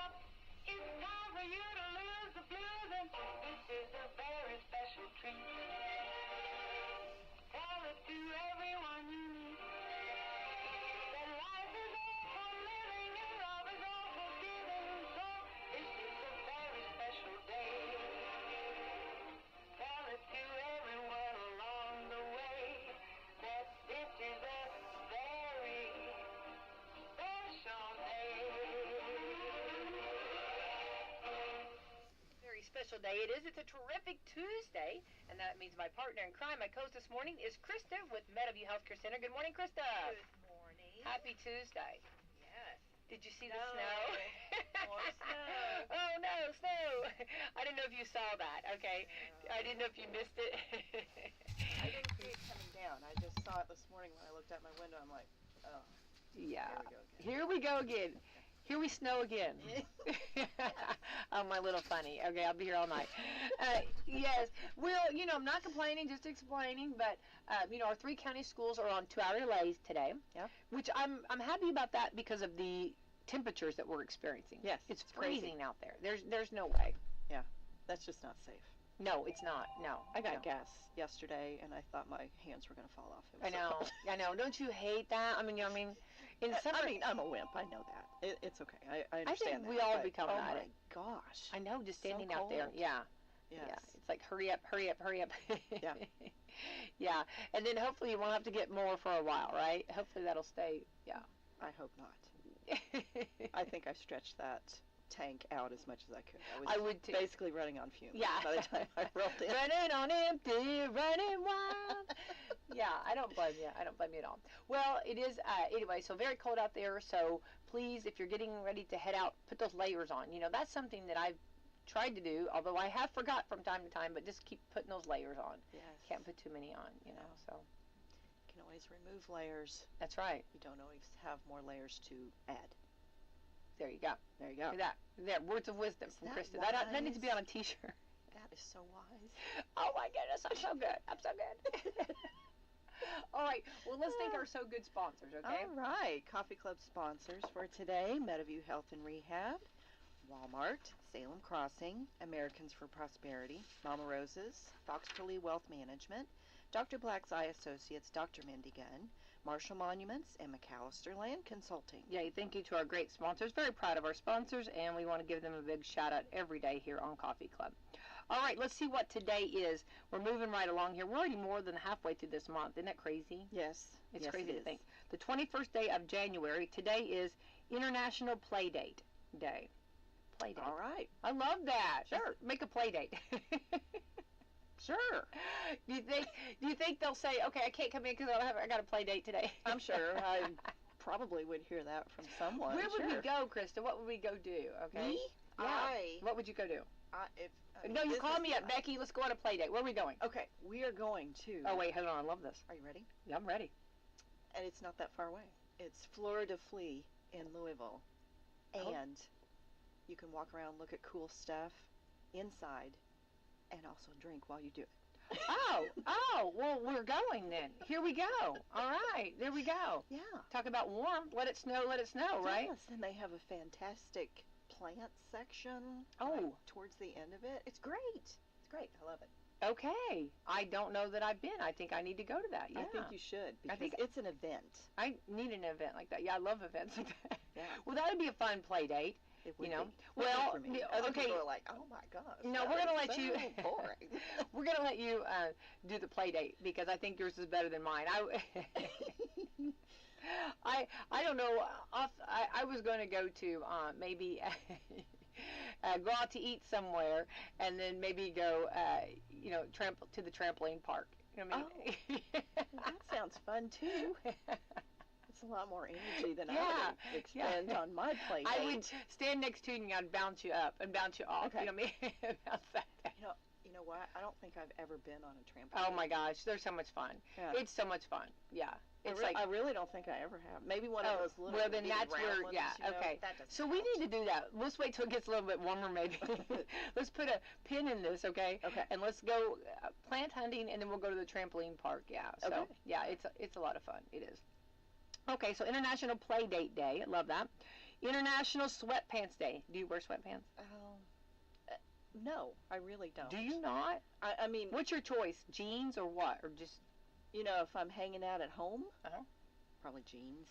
up. It's time for you to lose the blues, and this is a very special treat. Tell it to everyone you meet. That life is all for living and love is all for giving. So this is a very special day. Tell it to everyone along the way that this is a very special day. Very special day it is. It's a terrific Tuesday, and that means my partner in crime, my co-host this morning, is Krista with Meadowview Healthcare Center. Good morning, Krista. Good morning. Happy Tuesday. Yes. Did you see the snow? More snow. Oh no, snow! I didn't know if you saw that. Okay, I didn't know if you missed it. I didn't see it coming down. I just saw it this morning when I looked out my window. I'm like, oh. Yeah. Here we go again. Here we go again. Here we snow again. Oh, my little funny. Okay, I'll be here all night. Yes. Well, I'm not complaining, just explaining. But our 3 county schools are on 2-hour delays today. Yeah. Which I'm happy about that because of the temperatures that we're experiencing. Yes. It's crazy. freezing out there. There's no way. Yeah. That's just not safe. No, it's not. No. I got no. gas yesterday, and I thought my hands were going to fall off. It was so I know. cold. I know. Don't you hate that? I mean, in summer, I'm a wimp. I know that. It's okay. I understand think we that, all but, become oh that. my gosh. I know, just So standing out there. cold. Yeah. Yes. Yeah. It's like, hurry up, hurry up, hurry up. Yeah. Yeah. And then hopefully you won't have to get more for a while, right? Hopefully that'll stay. Yeah. I hope not. I think I've stretched that tank out as much as I could. I would too. Basically running on fumes Yeah. by the time I rolled in. Running on empty, running wild. Yeah, I don't blame you. I don't blame you at all. Well, it is, anyway, so very cold out there. So please, if you're getting ready to head out, put those layers on. That's something that I've tried to do, although I have forgot from time to time, but just keep putting those layers on. Yes. Can't put too many on, so. You can always remove layers. That's right. You don't always have more layers to add. There you go. There you go. Look at that. There, words of wisdom from that Krista. That needs to be wise? on a t-shirt. That is so wise. Oh my goodness, I'm so good. I'm so good. All right, well, let's thank our so good sponsors, okay? All right. Coffee Club sponsors for today: Meadowview Health and Rehab, Walmart, Salem Crossing, Americans for Prosperity, Mama Rose's, Fox Curly Wealth Management, Dr. Black's Eye Associates, Dr. Mindy Gunn, Marshall Monuments, and McAllister Land Consulting. Yeah, thank you to our great sponsors. Very proud of our sponsors, and we want to give them a big shout out every day here on Coffee Club. All right, let's see what today is. We're moving right along here. We're already more than halfway through this month. Isn't that crazy? Yes. It's yes, crazy it to is. think. The 21st day of January, today is International Playdate Day. Playdate. All right. I love that. Sure. Just make a playdate. Sure. Do you think they'll say, okay, I can't come in because I got a play date today? I'm sure. I probably would hear that from someone. Where would sure. we go, Krista? What would we go do? Okay. Me? Yeah. What would you go do? No, you this call is- me up, Becky. Let's go on a play date. Where are we going? Okay, we are going to. Oh wait, hold on. I love this. Are you ready? Yeah, I'm ready. And it's not that far away. It's Florida Flea in Louisville. Oh. And you can walk around, look at cool stuff inside, and also drink while you do it. Oh, well, we're going then. Here we go. All right, there we go. Yeah. Talk about warm. Let it snow, right? Yes, and they have a fantastic plant section. Oh. right towards the end of it. It's great. It's great. I love it. Okay. I don't know that I've been. I think I need to go to that. Yeah. I think you should because think- it's an event. I need an event like that. Yeah, I love events like that. Yeah. Well, that would be a fun play date. It would You know? be. Well, for me. the- Other okay. people are like, oh my gosh. No, that we're gonna is let you- so boring. We're going to let you do the play date because I think yours is better than mine. I don't know. I was going to go to maybe go out to eat somewhere and then maybe go, to the trampoline park. You know what I mean? Well, that sounds fun too. It's a lot more energy than Yeah, I would expend yeah. on my play date. I would stand next to you and I'd bounce you up and bounce you off. Okay. You know what I mean? Bounce that down. You know what? I don't think I've ever been on a trampoline. Oh my gosh, they're so much fun. Yeah. It's so much fun. Yeah. It's I really don't think I ever have. Maybe one of those little well, then bitty that's round where, ones, yeah, you know, okay. that doesn't So we count. need to do that. Let's wait till it gets a little bit warmer, maybe. Let's put a pin in this, okay? Okay. And let's go plant hunting, and then we'll go to the trampoline park. Yeah. So Okay. yeah, it's a lot of fun. It is. Okay, so International Play Date Day. I love that. International Sweatpants Day. Do you wear sweatpants? No, I really don't. Do you not? I mean, What's your choice? Jeans or what? Or just if I'm hanging out at home, Uh-huh. probably jeans.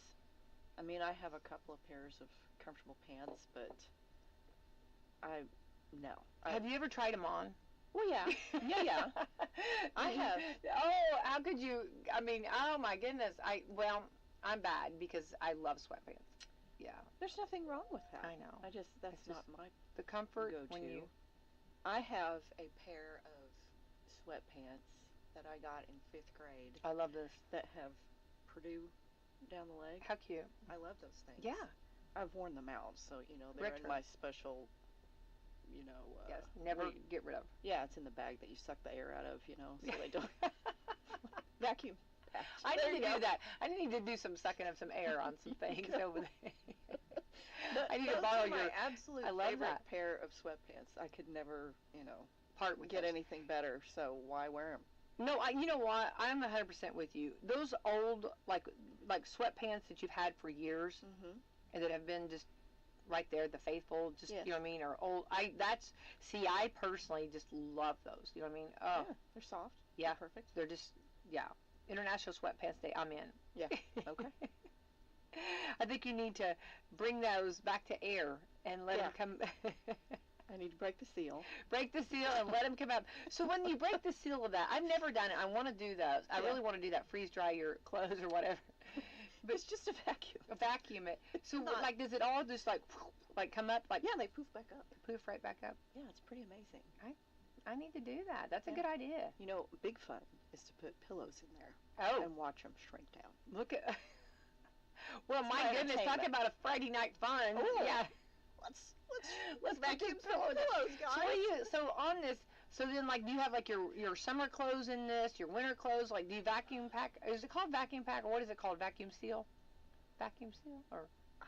I mean, I have a couple of pairs of comfortable pants, but no. have you ever tried them on? Well, yeah. Yeah. I have. Oh, how could you? I mean, oh my goodness. I'm bad because I love sweatpants. Yeah, There's nothing wrong with that. I know. That's It's not just my the comfort go-to. when you. I have a pair of sweatpants that I got in 5th grade I love this. that have Purdue down the leg. How cute. I love those things. Yeah. I've worn them out, so they're Retro. in my special. Yes. Never where you- get rid of. Yeah, it's in the bag that you suck the air out of, so they don't vacuum packed. I There need you to go. do that. I need to do some sucking of some air on some things over there. I need to Those borrow are my your absolute I love favorite that. pair of sweatpants. I could never, part with get those. anything better. So why wear them? No, you know what? I'm 100% with you. Those old like sweatpants that you've had for years Mm-hmm. and that have been just right there, the faithful, just Yes. you know what I mean, or old. I personally just love those. You know what I mean? Oh, Yeah, they're soft. Yeah. They're perfect. they're just International Sweatpants Day. I'm in. Yeah. Okay. I think you need to bring those back to air and let them come. I need to break the seal. Break the seal and let them come out. So when you break the seal of that, I've never done it. I want to do those. I Yeah. really want to do that. Freeze dry your clothes or whatever. But it's just a vacuum. Vacuum it. So not- like, does it all just like come up like Yeah, they poof back up. poof right back up? Yeah, it's pretty amazing. I need to do that. That's a Yeah. good idea. Big fun is to put pillows in there Oh, and watch them shrink down. look at. Well, It's my my goodness, talk entertainment. about a Friday night fun. Oh. Yeah. Let's vacuum vacuum some some pillows, So guys. what do you? So on this. So then, like, do you have like your summer clothes in this? Your winter clothes? Like, do you vacuum pack? Is it called vacuum pack, or what is it called? Vacuum seal? Vacuum seal, or I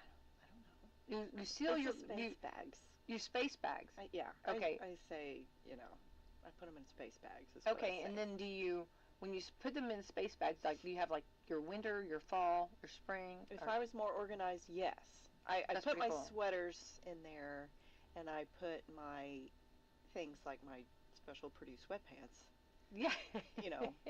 don't know. you seal It's your the space bags. you space bags. Yeah. Okay. I say, I put them in space bags. Is what I Okay, say. and then do you, when you put them in space bags, like, do you have like your winter, your fall, your spring? If or- I was more organized, yes. I That's put my pretty cool. sweaters in there, and I put my things like my special Purdue sweatpants. Yeah.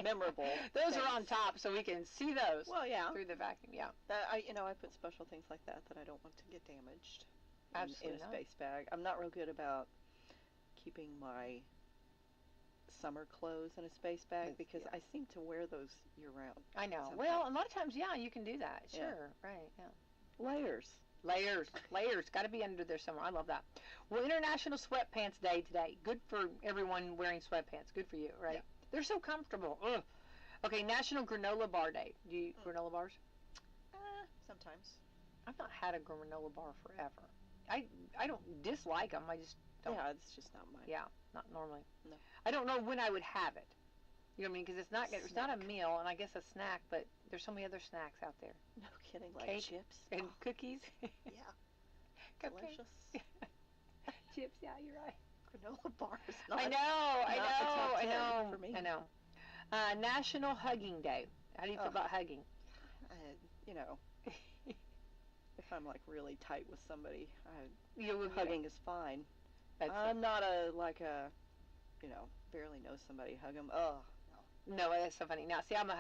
Memorable Those are on things. top, so we can see those Well, yeah. through the vacuum. Yeah. I put special things like that I don't want to get damaged. In Absolutely a not. space bag. I'm not real good about keeping my summer clothes in a space bag Yes, because yeah. I seem to wear those year round. I know. Somehow. Well, a lot of times, yeah, you can do that. Yeah. Sure. Right. Yeah. Layers. Layers, got to be under there somewhere. I love that. Well, International Sweatpants Day today. Good for everyone wearing sweatpants. Good for you, right? Yeah. They're so comfortable. Ugh. Okay, National Granola Bar Day. Do you eat granola bars? Sometimes. I've not had a granola bar forever. I don't dislike them. I just don't. Yeah, it's just not mine. Yeah, not normally. No. I don't know when I would have it. You know what I mean? Because it's not a Snack. meal, and I guess a snack. But there's so many other snacks out there, No kidding. Like Cake chips. and Oh, cookies, yeah. cupcakes, Delicious. chips. Yeah, you're right. Granola bars. I know, not the top I 10 know, for me. I know. National Hugging Day. How do you feel Ugh. about hugging? If I'm like really tight with somebody, You would hugging is fine. That's I'm not barely know somebody, hug them. Oh, no, that's so funny. Now, see, I'm a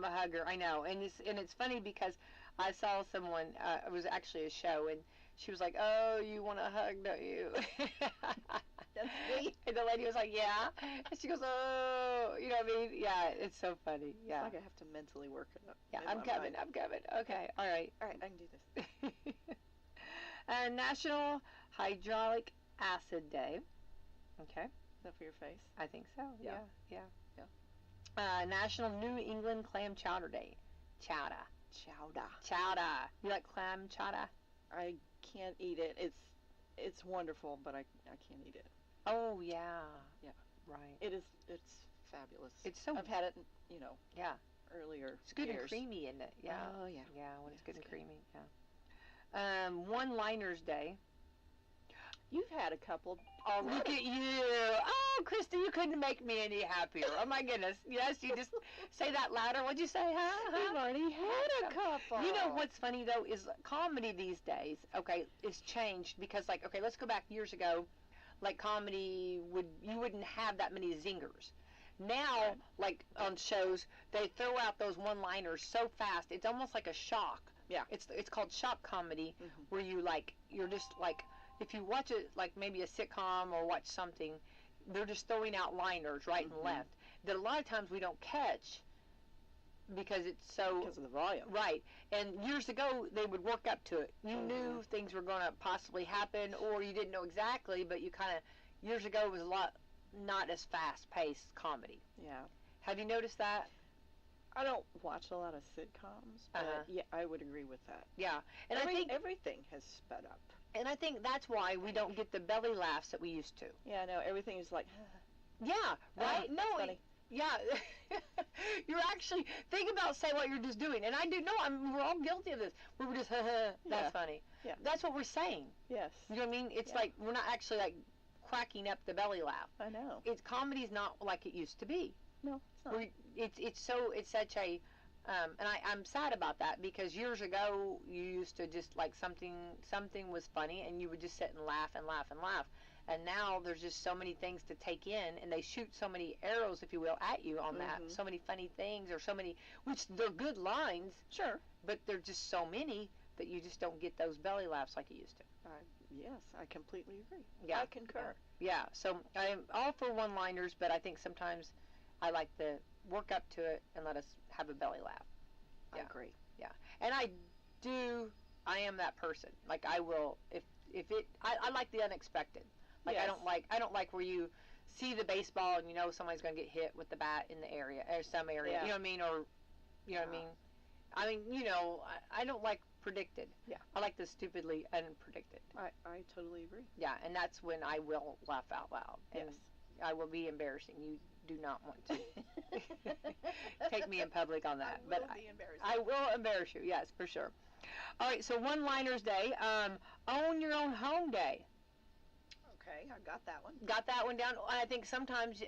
hugger. I know, and it's funny because I saw someone. It was actually a show, and she was like, "Oh, you want a hug, don't you?" That's me. And the lady was like, "Yeah," and she goes, "Oh, you know what I mean? Yeah, it's so funny. Yeah, It's like I have to mentally work it up. yeah. in I'm my coming. mind. I'm coming. Okay, all right." All right, I can do this. National Hydraulic Acid Day. Okay, Is that for your face? I think so. Yeah, Yeah. yeah. Yeah. National New England Clam Chowder Day. Chowder. Chowder. You like clam chowder? I can't eat it. It's wonderful, but I can't eat it. Oh yeah. Yeah. Right. It's fabulous. It's so I've had it, yeah. earlier It's good years. and creamy, isn't it? Yeah. Oh yeah. Yeah, when it's Yeah, good it's and good. creamy. Yeah. One-liners day. You've had a couple Oh, already. look at you. Oh, Krista, you couldn't make me any happier. Oh, my goodness. Yes, you just say that louder. What'd you say, huh? You've already had a couple. You know what's funny, though, is comedy these days, okay, is changed because, like, okay, let's go back years ago. Like, comedy, you wouldn't have that many zingers. Now, Right. like, on shows, they throw out those one-liners so fast, it's almost like a shock. Yeah. It's called shock comedy, Mhm. where you're just, like, if you watch it, like, maybe a sitcom or watch something, they're just throwing out liners right Mhm. and left that a lot of times we don't catch because it's so Because of the volume. right. And years ago, they would work up to it. You Mhm. knew things were going to possibly happen, or you didn't know exactly, but you kind of, years ago, it was a lot not as fast-paced comedy. Yeah. Have you noticed that? I don't watch a lot of sitcoms, but Uh-huh. yeah, I would agree with that. Yeah. And I think everything has sped up. that's why we don't get the belly laughs that we used to. Yeah, no, everything is like, Yeah, right? that's No, funny. yeah. You're actually, think about say what you're just doing. And I do know, we're all guilty of this. We were just, that's Yeah. funny. Yeah. That's what we're saying. Yes, You know what I mean? It's Yeah. like, we're not actually like cracking up the belly laugh. I know. Comedy's not like it used to be. No, it's not. It's such a, and I'm sad about that because years ago you used to just like something was funny and you would just sit and laugh and laugh and laugh. And now there's just so many things to take in, and they shoot so many arrows, if you will, at you on that. Mhm. So many funny things, or so many, which they're good lines, Sure. but they're just so many that you just don't get those belly laughs like you used to. Yes, I completely agree. Yeah. I concur. Yeah, so I'm all for one-liners, but I think sometimes I like to work up to it and let us have a belly laugh. I Yeah. agree. And I am that person. Like I will, if I like the unexpected. Like Yes. I don't like where you see the baseball and you know somebody's going to get hit with the bat in the area or some area. Yeah. You know what I mean? Or you know what I mean? I mean, you know, I don't like predicted. Yeah. I like the stupidly unpredicted. I totally agree. Yeah, and that's when I will laugh out loud. And Yes. I will be embarrassing. You do not want to take me in public on that. But be embarrassed. I will embarrass you, yes, for sure. All right, so one-liners day. Own your own home day. Okay, I got that one. Got that one down. I think sometimes,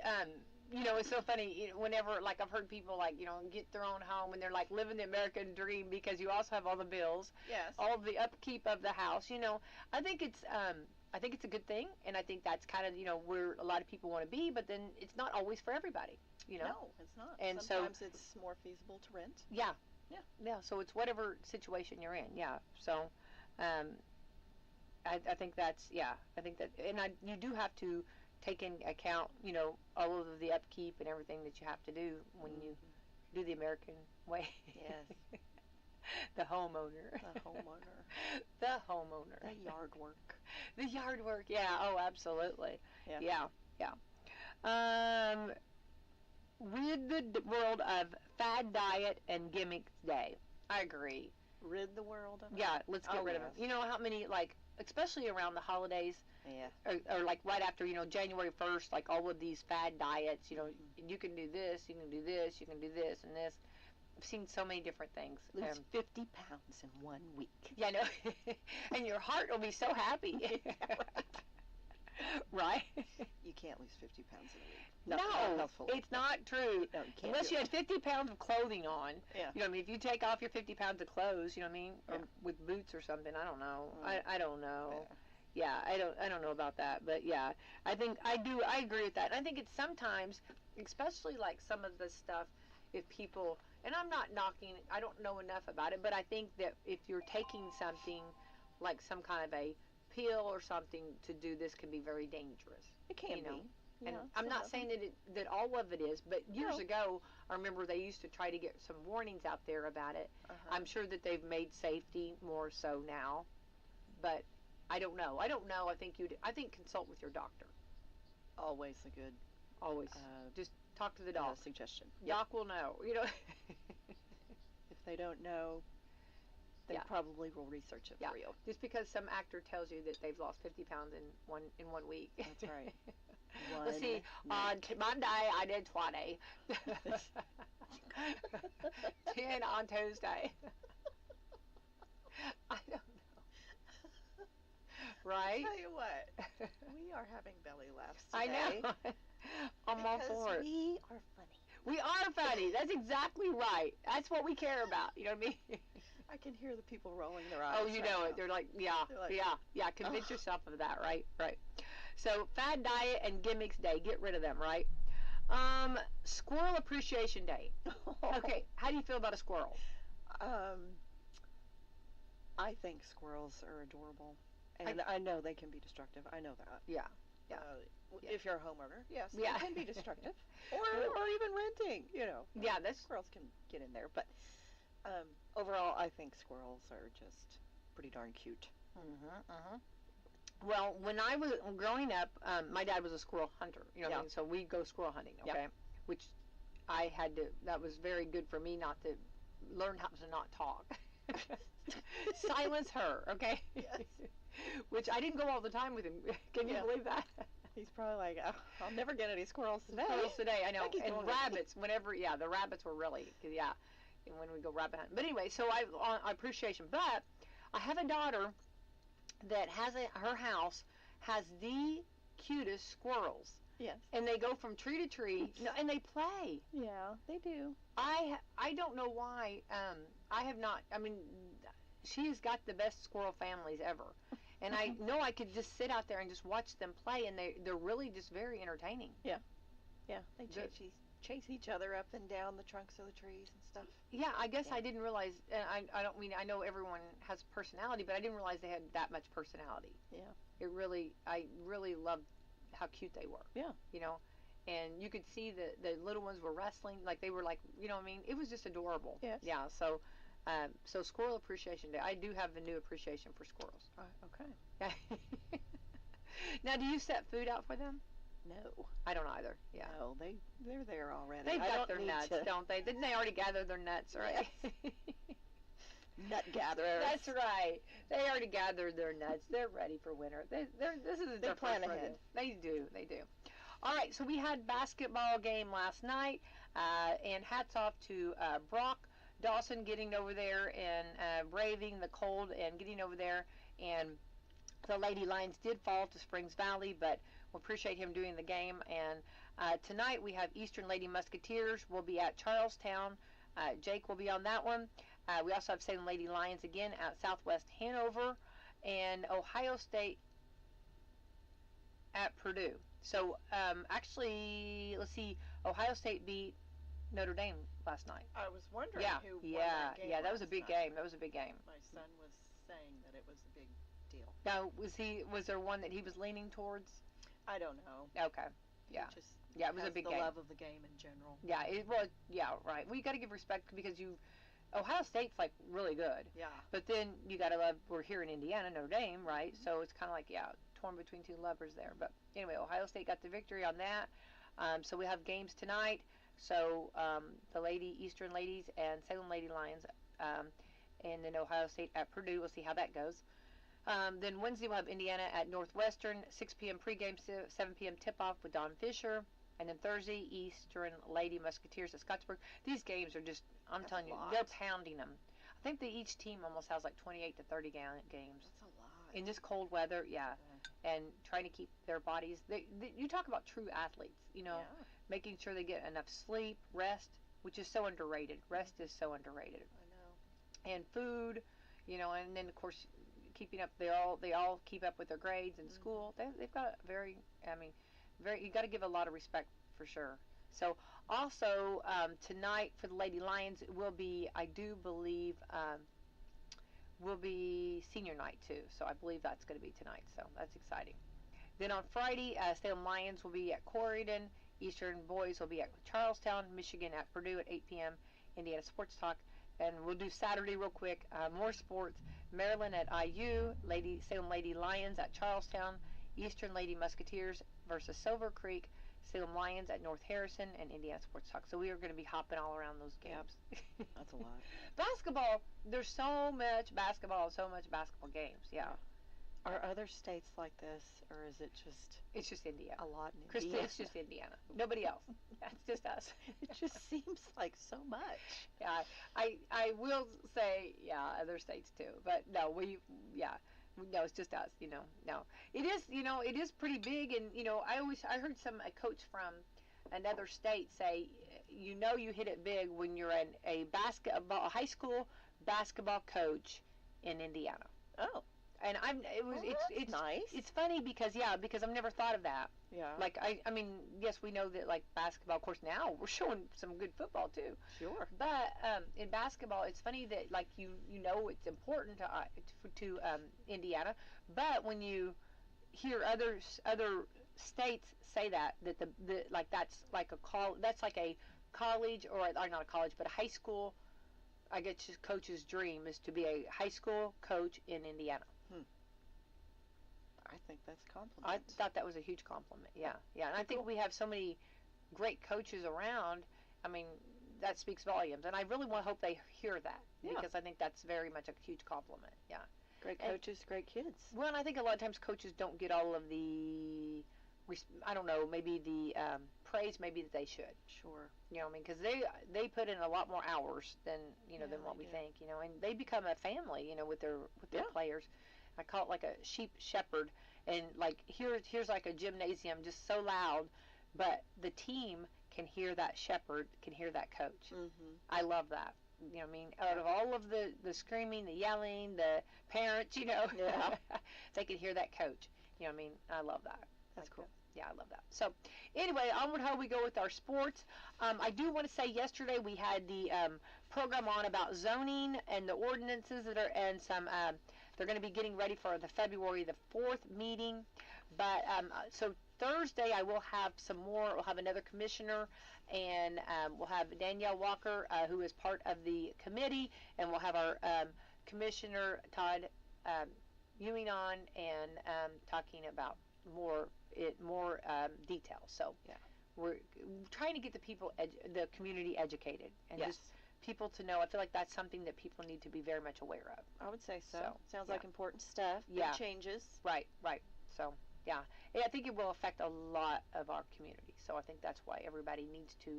you know, it's so funny. You know, whenever, like, I've heard people, like, you know, get their own home and they're, like, living the American dream because you also have all the bills, Yes. all the upkeep of the house. You know, I think it's a good thing, and I think that's kind of, you know, where a lot of people want to be, but then it's not always for everybody, you know? No, it's not. And so- sometimes it's more feasible to rent. Yeah. Yeah. Yeah, so it's whatever situation you're in, yeah. So, I think that's, yeah, I think that, and you do have to take into account, you know, all of the upkeep and everything that you have to do when you do the American way. Yes. The homeowner. The homeowner. The homeowner. The yard work. The yard work, yeah, oh, absolutely. Yeah. Yeah. Rid the world of fad diet and gimmicks day. I agree. Rid the world of it. Yeah, let's get Oh, rid of yes. them. You know how many, like, especially around the holidays, Yeah. or like right after, you know, January 1st, like all of these fad diets, you know, you can do this, you can do this, you can do this and this. I've seen so many different things. Lose 50 pounds in 1 week. Yeah, I know. And your heart will be so happy. Right? You can't lose 50 pounds in a week. No, Not healthfully. it's not true. No, you can't Unless do you it. had 50 pounds of clothing on. Yeah. You know what I mean? If you take off your 50 pounds of clothes, you know what I mean? Or Yeah. with boots or something, I don't know. Mm. I don't know. Yeah. Yeah, I don't know about that, but yeah, I agree with that. I think it's sometimes, especially like some of the stuff, if people, and I'm not knocking, I don't know enough about it, but I think that if you're taking something like some kind of a pill or something to do this can be very dangerous. It can You know, be. And Yeah, I'm some not of saying that all of it is, but years No. ago, I remember they used to try to get some warnings out there about it. Uh-huh. I'm sure that they've made safety more so now, but I don't know. I think consult with your doctor. Always a good Always. Just talk to the doc. suggestion. Doc will know, you know. If they don't know, they Yeah. probably will research it Yeah. for you. Just because some actor tells you that they've lost 50 pounds in one week. That's right. Let's see, One on Monday I did 20. 10 on Tuesday. I don't know. right? Tell you what, we are having belly laughs I today. know. I'm all because for it. we are funny. We are funny. That's exactly right. That's what we care about. You know what I mean? I can hear the people rolling their eyes. Oh, you right know now. it. They're like, yeah, They're like, yeah. Convince ugh. yourself of that, right? Right. So, fad diet and gimmicks day. Get rid of them, right? Squirrel appreciation day. Okay, how do you feel about a squirrel? I think squirrels are adorable. And I know they can be destructive. I know that. Yeah. Yeah. If you're a homeowner, yes, Yeah. they can be destructive. or even renting, Yeah, that's squirrels can get in there. But overall, I think squirrels are just pretty darn cute. Well, when I was growing up, my dad was a squirrel hunter. You know what I Yeah. mean? So we'd go squirrel hunting. Okay, Yeah. which I had to. That was very good for me not to learn how to not talk. Silence her, okay? Yes. Which I didn't go all the time with him. Can you Yeah. believe that? He's probably like, oh, I'll never get any squirrels today. Squirrels today, I know. Becky's And going with me. rabbits, whenever, yeah, the rabbits were really, yeah, when we go rabbit hunting. But anyway, so I appreciation. But I have a daughter that has her house has the cutest squirrels. Yes. And they go from tree to tree, and they play. Yeah, they do. I don't know why. I have not. I mean, she has got the best squirrel families ever, and I know I could just sit out there and just watch them play, and they're really just very entertaining. Yeah, they chase each other up and down the trunks of the trees and stuff. Yeah, I guess Yeah. I didn't realize. I don't mean I know everyone has personality, but I didn't realize they had that much personality. Yeah. I really loved how cute they were. Yeah. You know, and you could see the little ones were wrestling, like they were like, you know what I mean? It was just adorable. Yes. Yeah, so Squirrel Appreciation Day. I do have a new appreciation for squirrels. Okay. Now, do you set food out for them? No. I don't either. Yeah. No, they're there already. They've I got don't their need nuts, to- don't they? Didn't they already gather their nuts, right? Nut gatherers. That's right. They already gathered their nuts. They're ready for winter. This is They their plan first rodeo. ahead. They do. All right, so we had basketball game last night, and hats off to Brock Dawson getting over there and braving the cold and getting over there. And the Lady Lions did fall to Springs Valley, but we appreciate him doing the game. And tonight we have Eastern Lady Musketeers. We'll be at Charlestown. Jake will be on that one. We also have Salem Lady Lions again at Southwest Hanover, and Ohio State at Purdue. So actually, let's see, Ohio State beat Notre Dame last night. I was wondering Yeah, who won yeah, that game. yeah. That was a last big night. game. That was a big game. My son was saying that it was a big deal. Now, was there one that he was leaning towards? I don't know. Okay. Yeah. He just Yeah, it was a has big the game. love of the game in general. Yeah, it was. Yeah, right. We got to give respect because Ohio State's like really good, Yeah. but then you got to love. We're here in Indiana, Notre Dame, right? So it's kind of like torn between two lovers there. But anyway, Ohio State got the victory on that. So we have games tonight. So the Eastern Ladies and Salem Lady Lions, and then Ohio State at Purdue. We'll see how that goes. Then Wednesday we'll have Indiana at Northwestern, 6 p.m. pregame, 7 p.m. tip-off with Don Fisher. And then Thursday, Eastern Lady Musketeers at Scottsburg. These games are just, I'm That's telling a you, lot. they're pounding them. I think each team almost has like 28 to 30 games. That's a lot. In this cold weather, yeah. And trying to keep their bodies, you talk about true athletes, Yeah. making sure they get enough sleep, rest, which is so underrated. Rest is so underrated. I know. And food, and then of course keeping up. They all keep up with their grades in school. They've got you got to give a lot of respect for sure. So also tonight for the Lady Lions it will be, I do believe, will be senior night too. So I believe that's going to be tonight. So that's exciting. Then on Friday, Salem Lions will be at Corydon. Eastern Boys will be at Charlestown. Michigan at Purdue at 8 p.m. Indiana Sports Talk. And we'll do Saturday real quick. More sports. Maryland at IU. Salem Lady Lions at Charlestown. Eastern Lady Musketeers versus Silver Creek. Salem Lions at North Harrison, and Indiana Sports Talk. So we are going to be hopping all around those games. That's a lot. Basketball. There's so much basketball games. Yeah. Are other states like this, or is it just It's just Indiana. a lot in Krista, Indiana? it's just Indiana. Nobody else. It's just us. It just seems like so much. Yeah, I will say, other states too. But no, no, it's just us. No, it is. It is pretty big, and I heard a coach from another state say, you hit it big when you're a high school basketball coach in Indiana. Oh. And it's nice. It's funny because I've never thought of that. Yeah. Like I mean, yes, we know that like basketball. Of course, now we're showing some good football too. Sure. But in basketball, it's funny that like it's important to Indiana, but when you hear other states say that the like that's like a college or not a college but a high school. I guess just coach's dream is to be a high school coach in Indiana. I think that's a compliment. I thought that was a huge compliment. Yeah. And I think we have so many great coaches around. I mean, that speaks volumes. And I really hope they hear that because I think that's very much a huge compliment. Yeah. Great coaches, great kids. Well, and I think a lot of times coaches don't get all of the, I don't know, maybe the praise maybe that they should. Sure. You know what I mean? Because they put in a lot more hours than than what we think. And they become a family. With their players. I call it like a sheep shepherd, and like here's like a gymnasium just so loud, but the team can hear that shepherd, can hear that coach. Mm-hmm. I love that. You know what I mean? Out of all of the screaming, the yelling, the parents, they can hear that coach. You know what I mean? I love that. That's cool. Yeah, I love that. So, anyway, onward how we go with our sports. I do want to say yesterday we had the program on about zoning and the ordinances that are, and some, they're going to be getting ready for the February the 4th meeting. But, so Thursday I will have some more. We'll have another commissioner, and we'll have Danielle Walker, who is part of the committee, and we'll have our Commissioner Todd Ewing on and talking about more details. So we're trying to get the people, the community educated, and just people to know. I feel like that's something that people need to be very much aware of. I would say so. Sounds like important stuff. Big changes. Right. So I think it will affect a lot of our community. So I think that's why everybody needs to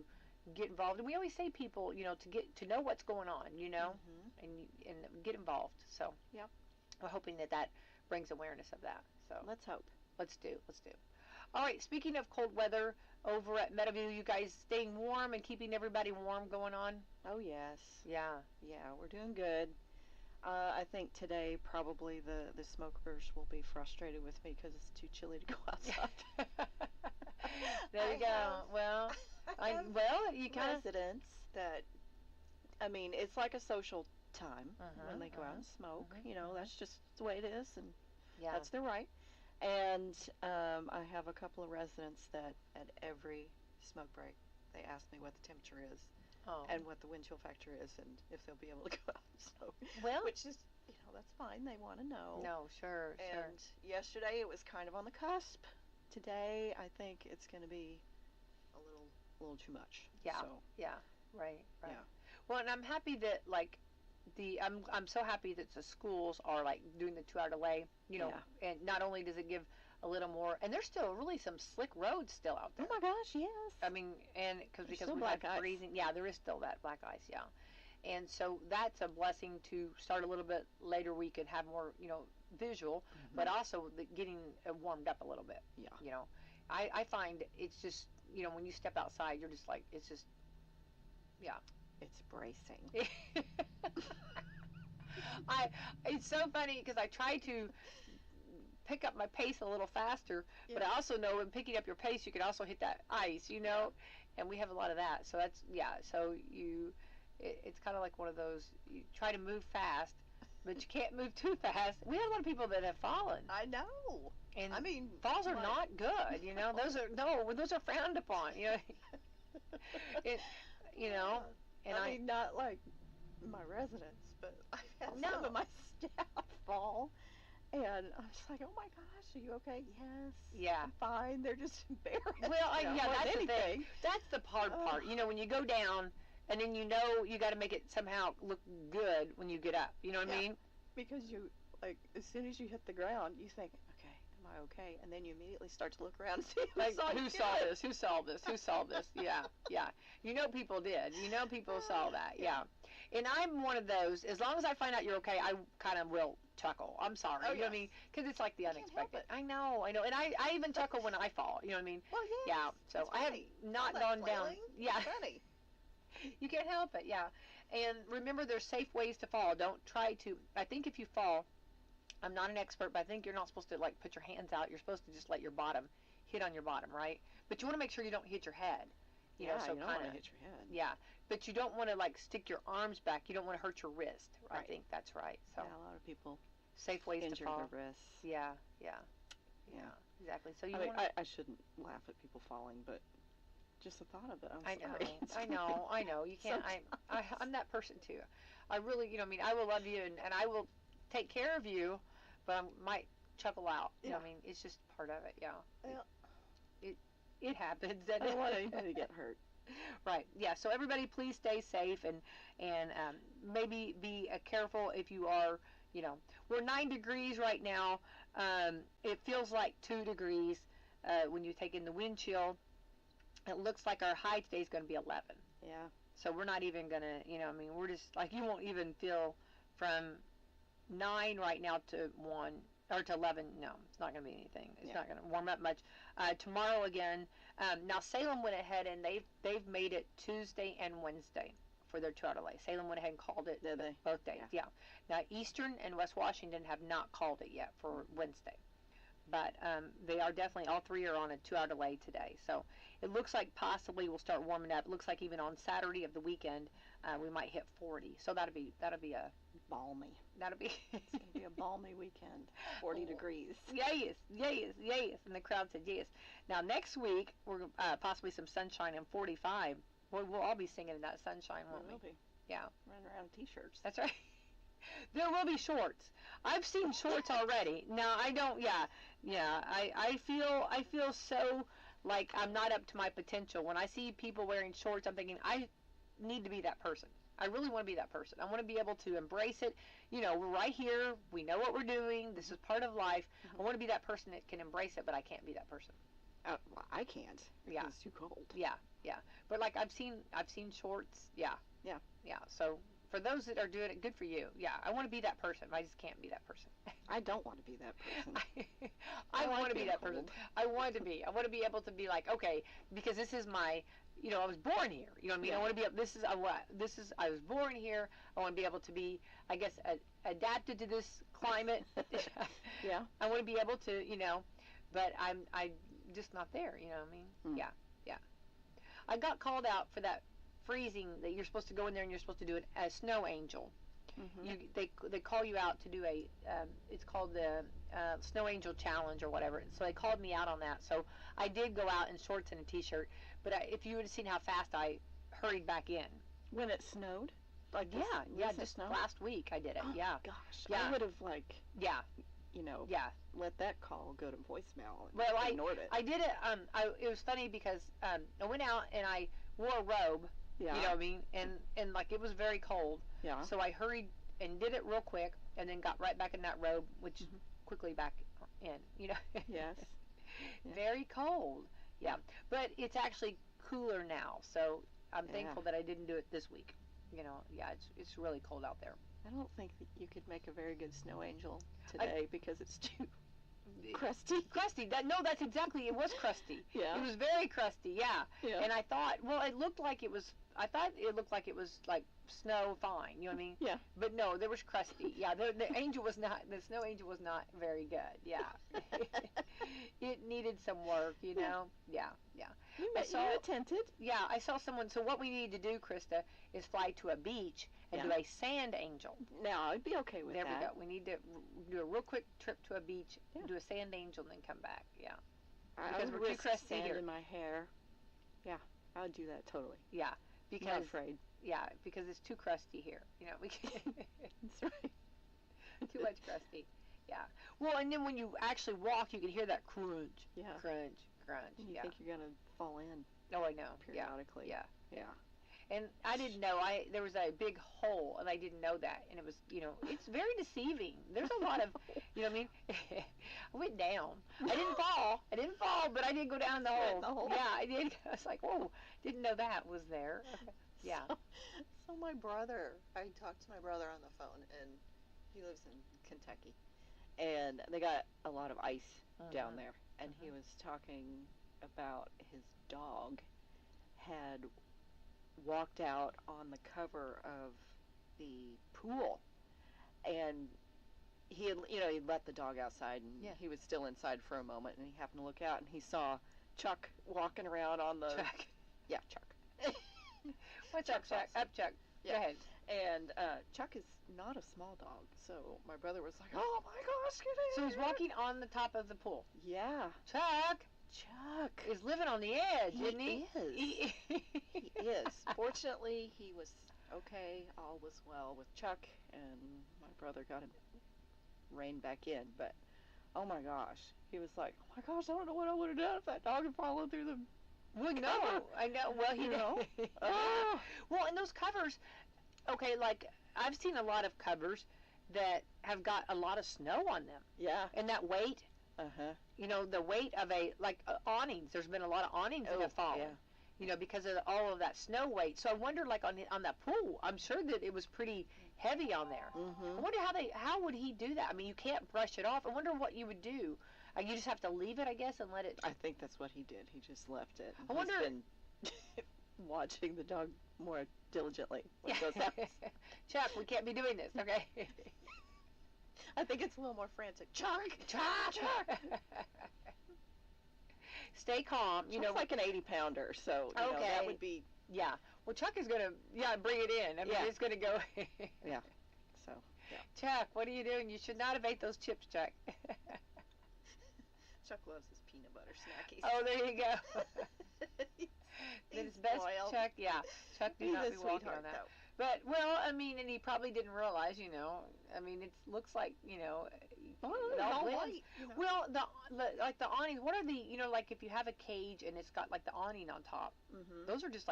get involved. And we always say people, to know what's going on, Mm-hmm. and get involved. So we're hoping that brings awareness of that. So let's hope. Let's do. All right, speaking of cold weather, over at Meadowview, you guys staying warm and keeping everybody warm going on? Oh, yes. Yeah, we're doing good. I think today probably the smokers will be frustrated with me because it's too chilly to go outside. There you go. Well, you kind of... residents that, I mean, it's like a social time when they go out and smoke. That's just the way it is, and that's their right. And I have a couple of residents that at every smoke break, they ask me what the temperature is and what the wind chill factor is and if they'll be able to go out and smoke. Well, which is, that's fine. They want to know. No, sure. And yesterday it was kind of on the cusp. Today I think it's going to be a little too much. Yeah. So, Right. Yeah. Well, and I'm happy that like I'm so happy that the schools are like doing the 2-hour delay, and not only does it give a little more, and there's still really some slick roads still out there. Oh my gosh, yes. I mean, and because still we've black had ice. freezing, there is still that black ice, and so that's a blessing to start a little bit later. We could have more, visual, but also getting warmed up a little bit. Yeah. I find it's just, when you step outside, you're just like, it's just, It's bracing. It's so funny because I try to pick up my pace a little faster, but I also know in picking up your pace, you can also hit that ice, and we have a lot of that. So that's, so it's kind of like one of those, you try to move fast, but you can't move too fast. We have a lot of people that have fallen. I know. And I mean, falls are not good, those are frowned upon, and I mean, not like my residents, but I've had some of my staff fall, and I was like, oh my gosh, are you okay? Yes. Yeah. I'm fine. They're just embarrassed. Well, that's the thing. That's the hard part. When you go down, and then you got to make it somehow look good when you get up. You know what I mean? Because you, like, as soon as you hit the ground, you think, okay, am I okay? And then you immediately start to look around and see who saw this? Who saw this? Who saw this? Yeah. People did. People saw that. Yeah. And I'm one of those, as long as I find out you're okay, I kind of will chuckle. I'm sorry. Oh, You know what I yes. mean? Because it's like the Can't help unexpected. it. I know. And I even chuckle when I fall. You know what I mean? Well, yes. Yeah. So it's I have funny. not All that gone down. flailing, Yeah. it's funny. You can't help it. Yeah. And remember, there's safe ways to fall. Don't try to. I think if you fall, I'm not an expert, but I think you're not supposed to like put your hands out. You're supposed to just let your bottom hit on your bottom, right? But you want to make sure you don't hit your head. You know, so you don't kind want of. to hit your head. Yeah, but you don't want to like stick your arms back. You don't want to hurt your wrist. I Right. think that's right. So Yeah, a lot of people safe ways to injure fall. their wrists. Yeah, yeah, Yeah. exactly. So you I mean, want. I shouldn't laugh at people falling, but just the thought of it, I'm I know, sorry. It's I know, I know. You can't. I'm that person too. I really, you know, I mean, I will love you and I will take care of you, but I might chuckle out. You know, what I mean, it's just part of it. Yeah. Yeah. It happens. I don't want anybody to get hurt. Right. Yeah. So everybody, please stay safe and maybe be careful if you are. You know, we're 9 degrees right now. It feels like 2 degrees when you take in the wind chill. It looks like our high today is going to be 11. Yeah. So we're not even going to, you know, I mean, we're just like, you won't even feel from 9 right now to 1 or to 11. No, it's not going to be anything. It's not going to warm up much. Tomorrow again. Now Salem went ahead and they've made it Tuesday and Wednesday for their 2-hour delay. Salem went ahead and called it Did they? both days. Yeah. Now Eastern and West Washington have not called it yet for Wednesday. But they are definitely, all three are on a 2-hour delay today. So it looks like possibly we'll start warming up. It looks like even on Saturday of the weekend we might hit 40. So that'll be a Balmy. that'll be It's going to be a balmy weekend. 40 degrees. Yes, yes, yes. And the crowd said yes. Now next week we're possibly some sunshine and 45. We'll all be singing in that sunshine, won't we? Will be. Yeah. Running around in t-shirts. That's right. There will be shorts. I've seen shorts already. Now I don't. Yeah. I feel so like I'm not up to my potential. When I see people wearing shorts, I'm thinking I need to be that person. I really want to be that person. I want to be able to embrace it. You know, we're right here. We know what we're doing. This is part of life. I want to be that person that can embrace it, but I can't be that person. Well, I can't. Yeah. It's too cold. Yeah. But like I've seen shorts. Yeah. So for those that are doing it, good for you. Yeah, I want to be that person. I just can't be that person. I don't want to be that person. I like want to be being that person. cold. I want to be. I want to be able to be like, okay, because this is my, you know, I was born here. You know what I mean? Yeah. I want to be. I was born here. I want to be able to be, I guess, adapted to this climate. Yeah. I want to be able to, you know, but I'm just not there. You know what I mean? Yeah. I got called out for that freezing that you're supposed to go in there and you're supposed to do it as snow angel. They call you out to do a it's called the Snow Angel Challenge or whatever. So they called me out on that. So I did go out in shorts and a t-shirt. But if you would have seen how fast I hurried back in. When it snowed? Like Just snow? last week I did it. Oh, Yeah. Gosh. Yeah. I would have like. Yeah. You know. Yeah. Let that call go to voicemail. And Well, ignored it. I did it. It was funny because I went out and I wore a robe. Yeah. You know what I mean? And like it was very cold. Yeah. So I hurried and did it real quick, and then got right back in that robe, which quickly back in. You know. Yes. Very cold. Yeah. But it's actually cooler now, so I'm thankful that I didn't do it this week. You know. Yeah. It's really cold out there. I don't think that you could make a very good snow angel today because it's too crusty. Crusty. That's exactly. It was crusty. Yeah. It was very crusty. Yeah. Yeah. And I thought, well, it looked like it was. I thought it looked like it was like snow fine. You know what I mean? Yeah. But no, there was crusty. Yeah. The angel was not. The snow angel was not very good. Yeah. It needed some work. You know. Yeah. You attempted. Yeah. I saw someone. So what we need to do, Krista, is fly to a beach and do a sand angel. Now I'd be okay with There that. we go. We need to do a real quick trip to a beach, Yeah. do a sand angel, and then come back. Yeah. I Because would we're too risk crusty sand here. in my hair. Yeah, I would do that totally. Yeah. I'm Because not afraid. yeah, because it's too crusty here. You know, we That's right. too much crusty. Yeah. Well, and then when you actually walk, you can hear that crunch, Yeah. crunch. And you Yeah. think you're gonna fall in Oh, I know. Yeah. periodically. Yeah. Yeah. And I didn't know. There was a big hole, and I didn't know that. And it was, you know, it's very deceiving. There's a lot of, you know what I mean? I went down. I didn't fall, but I did go down the hole. The hole. Yeah, I did. I was like, whoa, didn't know that was there. Okay. Yeah. So my brother, I talked to my brother on the phone, and he lives in Kentucky, and they got a lot of ice down Mhm. there. And he was talking about his dog had walked out on the cover of the pool, and he had, he'd let the dog outside, and Yeah. he was still inside for a moment, and he happened to look out, and he saw Chuck walking around on the Chuck. yeah, Chuck. What's up, Chuck's Chuck? awesome. Up, Chuck. Yeah. Go ahead. And Chuck is not a small dog, so my brother was like, "Oh my gosh, get in!" So he's walking on the top of the pool. Yeah, Chuck Chuck is living on the edge, He isn't he? is. He He is. Fortunately, he was okay. All was well with Chuck, and my brother got him reined back in. But oh my gosh, he was like, "Oh my gosh, I don't know what I would have done if that dog had followed through the." Well, no, Cover. I know. Well, he You know? know. Ah. Well, and those covers, okay, like I've seen a lot of covers that have got a lot of snow on them, Yeah. and that weight, Uh-huh. the weight of a awnings. There's been a lot of awnings that have fallen. Yeah. Because of all of that snow weight. So I wonder, like on that pool, I'm sure that it was pretty heavy on there. I Mm-hmm. wonder how would he do that? I mean, you can't brush it off. I wonder what you would do. You just have to leave it, I guess, and let it. I think that's what he did. He just left it. I wonder- He's been watching the dog more diligently when it goes out. Chuck, we can't be doing this, okay? I think it's a little more frantic. Chuck! Chuck! Stay calm. Chuck's like an 80-pounder, so that Okay. would be Yeah. Well, Chuck is gonna bring it in. I mean, Yeah. it's gonna go. Yeah. So yeah. Chuck, what are you doing? You should not have ate those chips, Chuck. Chuck loves his peanut butter snackies. Oh, there you go. Then it's best, spoiled. Chuck. Yeah, Chuck do He's not a be walking sweetheart, on that. though. But well, I mean, and he probably didn't realize, I mean, it looks like, Oh, it it's all all blends. white. Well, like the awnings. What are the, like if you have a cage and it's got like the awning on top, Mm-hmm. those are just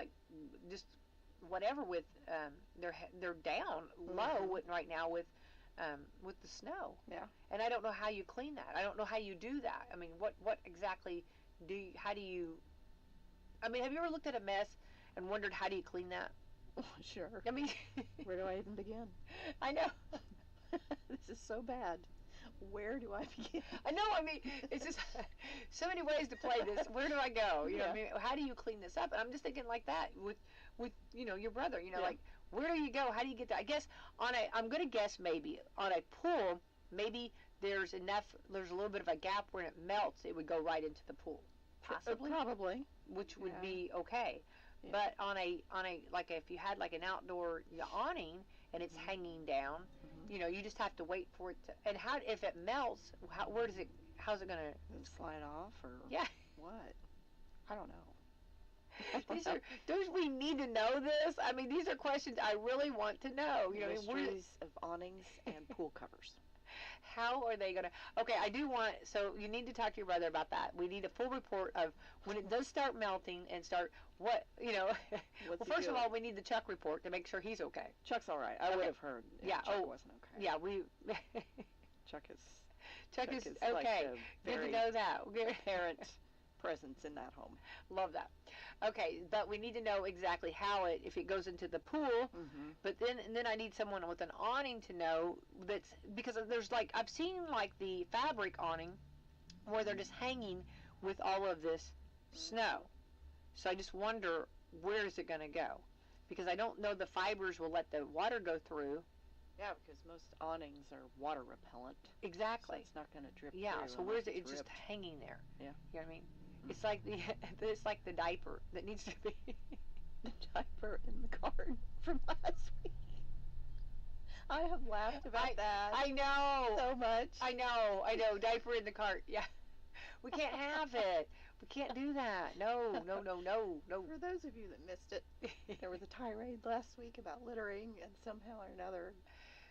whatever with they're down low Mhm. right now with the snow. Yeah. And I don't know how you clean that. I don't know how you do that. I mean, what exactly how do you? I mean, have you ever looked at a mess and wondered how do you clean that? Sure. I mean, Where do I even begin? I know. This is so bad. Where do I begin? I know. I mean, it's just so many ways to play this. Where do I go? You know, what I mean, how do you clean this up? And I'm just thinking like that with your brother. Yeah. Like where do you go? How do you get that? I guess I'm gonna guess maybe on a pool, maybe there's a little bit of a gap where it melts. It would go right into the pool, possibly, Probably. which would Yeah. be okay. Yeah. But on a like if you had like an outdoor awning and it's Mhm. hanging down, Mhm. you just have to wait for it to. And if it melts, how's it gonna? Does it slide off or Yeah. what? I don't know. Don't we need to know this? I mean, these are questions I really want to know. I mean, Mysteries of awnings and pool covers. how are they gonna? Okay, I do want. So you need to talk to your brother about that. We need a full report of when it does start melting and start what Well, What's he first of doing? all, we need the Chuck report to make sure he's okay. Chuck's all right. I Okay. would have heard. If Yeah, Chuck oh, wasn't okay. Yeah, we. Chuck is. Chuck is like okay. a Good to very know that. Good. parent presence in that home. Love that. Okay, but we need to know exactly if it goes into the pool. Mm-hmm. But then I need someone with an awning to know because there's like I've seen like the fabric awning where they're just hanging with all of this snow. So I just wonder where is it going to go? Because I don't know the fibers will let the water go through. Yeah, because most awnings are water repellent. Exactly. So it's not going to drip Yeah. through So where's unless it? It's just ripped. hanging there. Yeah. You know what I mean? It's like the diaper that needs to be. The diaper in the cart from last week. I have laughed about that I know. so much. I know. Diaper in the cart. Yeah. We can't have it. We can't do that. No. For those of you that missed it, there was a tirade last week about littering, and somehow or another,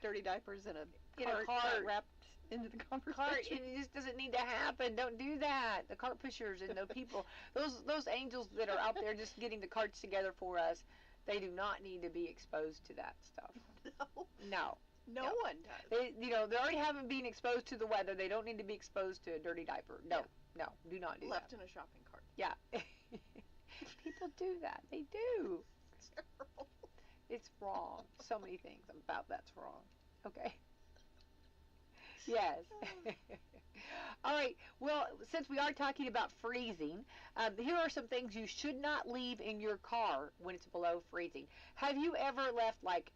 dirty diapers in a cart got wrapped into the conversation. Cart, and it just doesn't need to happen. Don't do that. The cart pushers and the people, those angels that are out there just getting the carts together for us, they do not need to be exposed to that stuff. No. No. No one does. They already haven't been exposed to the weather. They don't need to be exposed to a dirty diaper. No, do not do Left that. in a shopping cart. Yeah. People do that. They do. It's terrible. It's wrong. So many things about that's wrong. Okay. Yes. All right. Well, since we are talking about freezing, here are some things you should not leave in your car when it's below freezing. Have you ever left like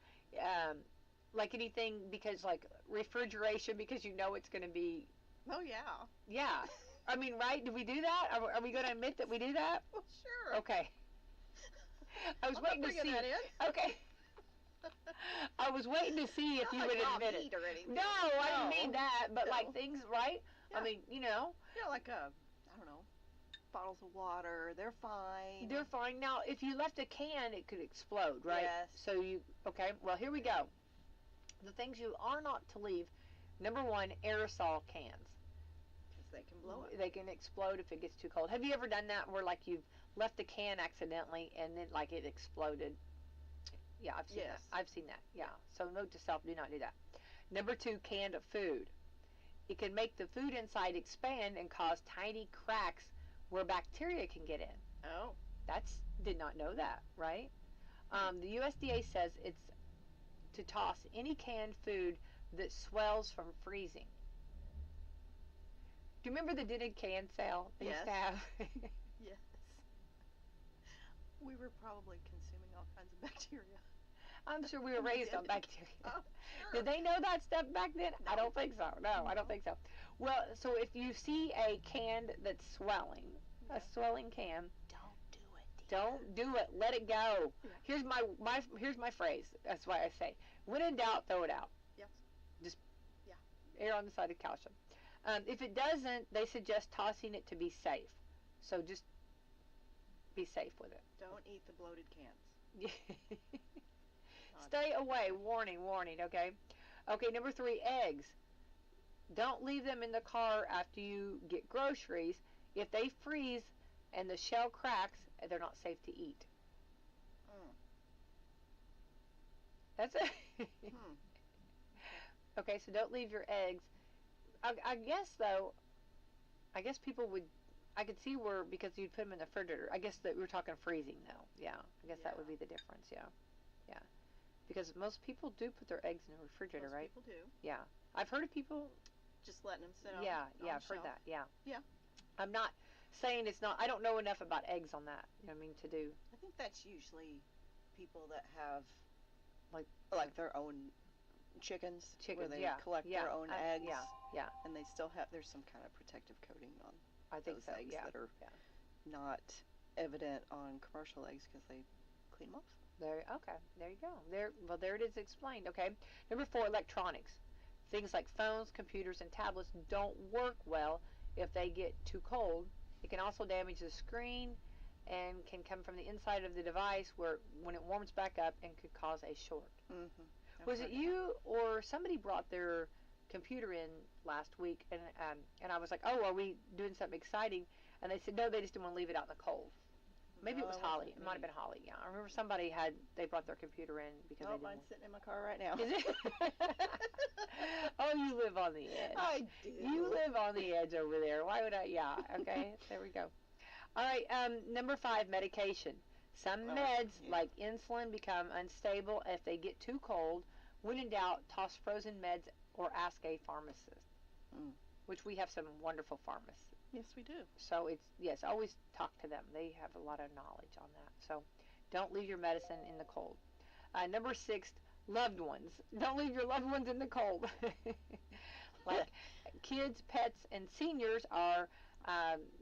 anything because like refrigeration because you know it's going to be? Oh, yeah. Yeah. I mean, right? Do we do that? Are we going to admit that we do that? Well, sure. Okay. I was I'm waiting not to see. bringing that in. Okay. I was waiting to see if Not you like would raw admit it. meat or anything. No, I didn't No. mean that, but No. like things, right? Yeah. I mean, you know, Yeah, like I don't know, bottles of water. They're fine. they're fine. Now, if you left a can, it could explode, right? Yes. So okay, well, here we go. The things you are not to leave. Number one, aerosol cans. Because they can blow up. They can explode if it gets too cold. Have you ever done that where like you've left a can accidentally and then like it exploded? Yeah, I've seen Yes. that. I've seen that. Yeah. So note to self, do not do that. Number two, canned food. It can make the food inside expand and cause tiny cracks where bacteria can get in. Oh. Did not know that, right? The USDA says it's to toss any canned food that swells from freezing. Do you remember the dented can sale they used to have? Yes. We were probably consuming all kinds of bacteria. I'm sure we were raised on bacteria. Oh, Did they know that stuff back then? I don't think so. No, I don't think so. Well, so if you see a can that's swelling, a swelling can, Don't do it. don't do it. Let it go. Yeah. Here's my phrase. That's why I say, when in doubt, throw it out. Yes. Just Yeah. err on the side of caution. If it doesn't, they suggest tossing it to be safe. So just be safe with it. Don't eat the bloated cans. Stay away. Warning, warning, okay? Okay, number three, eggs. Don't leave them in the car after you get groceries. If they freeze and the shell cracks, they're not safe to eat. That's it. Okay, so don't leave your eggs. I guess, though, people would, I could see where, because you'd put them in the refrigerator. I guess that we're talking freezing, though. Yeah, I guess that would be the difference, yeah. Yeah. Because most people do put their eggs in the refrigerator, right? Most people do. Yeah. I've heard of people. Just letting them sit on. Yeah, on I've the heard shelf. that. Yeah. Yeah. I'm not saying it's not. I don't know enough about eggs on that. You know what I mean? To do. I think that's usually people that have Like their own chickens, where Chickens, they yeah, collect yeah, their own eggs. yeah. And they still have, there's some kind of protective coating on I think those so. eggs Yeah. that are Yeah. not evident on commercial eggs because they clean them off. Okay. There you go. There it is explained. Okay. Number 4, electronics. Things like phones, computers, and tablets don't work well if they get too cold. It can also damage the screen and can come from the inside of the device when it warms back up and could cause a short. Mm-hmm. Was it you or somebody brought their computer in last week and I was like, oh, are we doing something exciting? And they said no, they just didn't want to leave it out in the cold. Maybe it was Holly. It might have been Holly. Yeah, I remember they brought their computer in because they didn't. Mine's sitting in my car right now. Is it? Oh, you live on the edge. I do. You live on the edge over there. Why would I? Yeah. Okay. There we go. All right. Number 5, medication. Some meds like insulin become unstable if they get too cold. When in doubt, toss frozen meds or ask a pharmacist. Which we have some wonderful pharmacists. Yes, we do. So always talk to them. They have a lot of knowledge on that. So don't leave your medicine in the cold. Number 6, loved ones. Don't leave your loved ones in the cold. Like kids, pets, and seniors are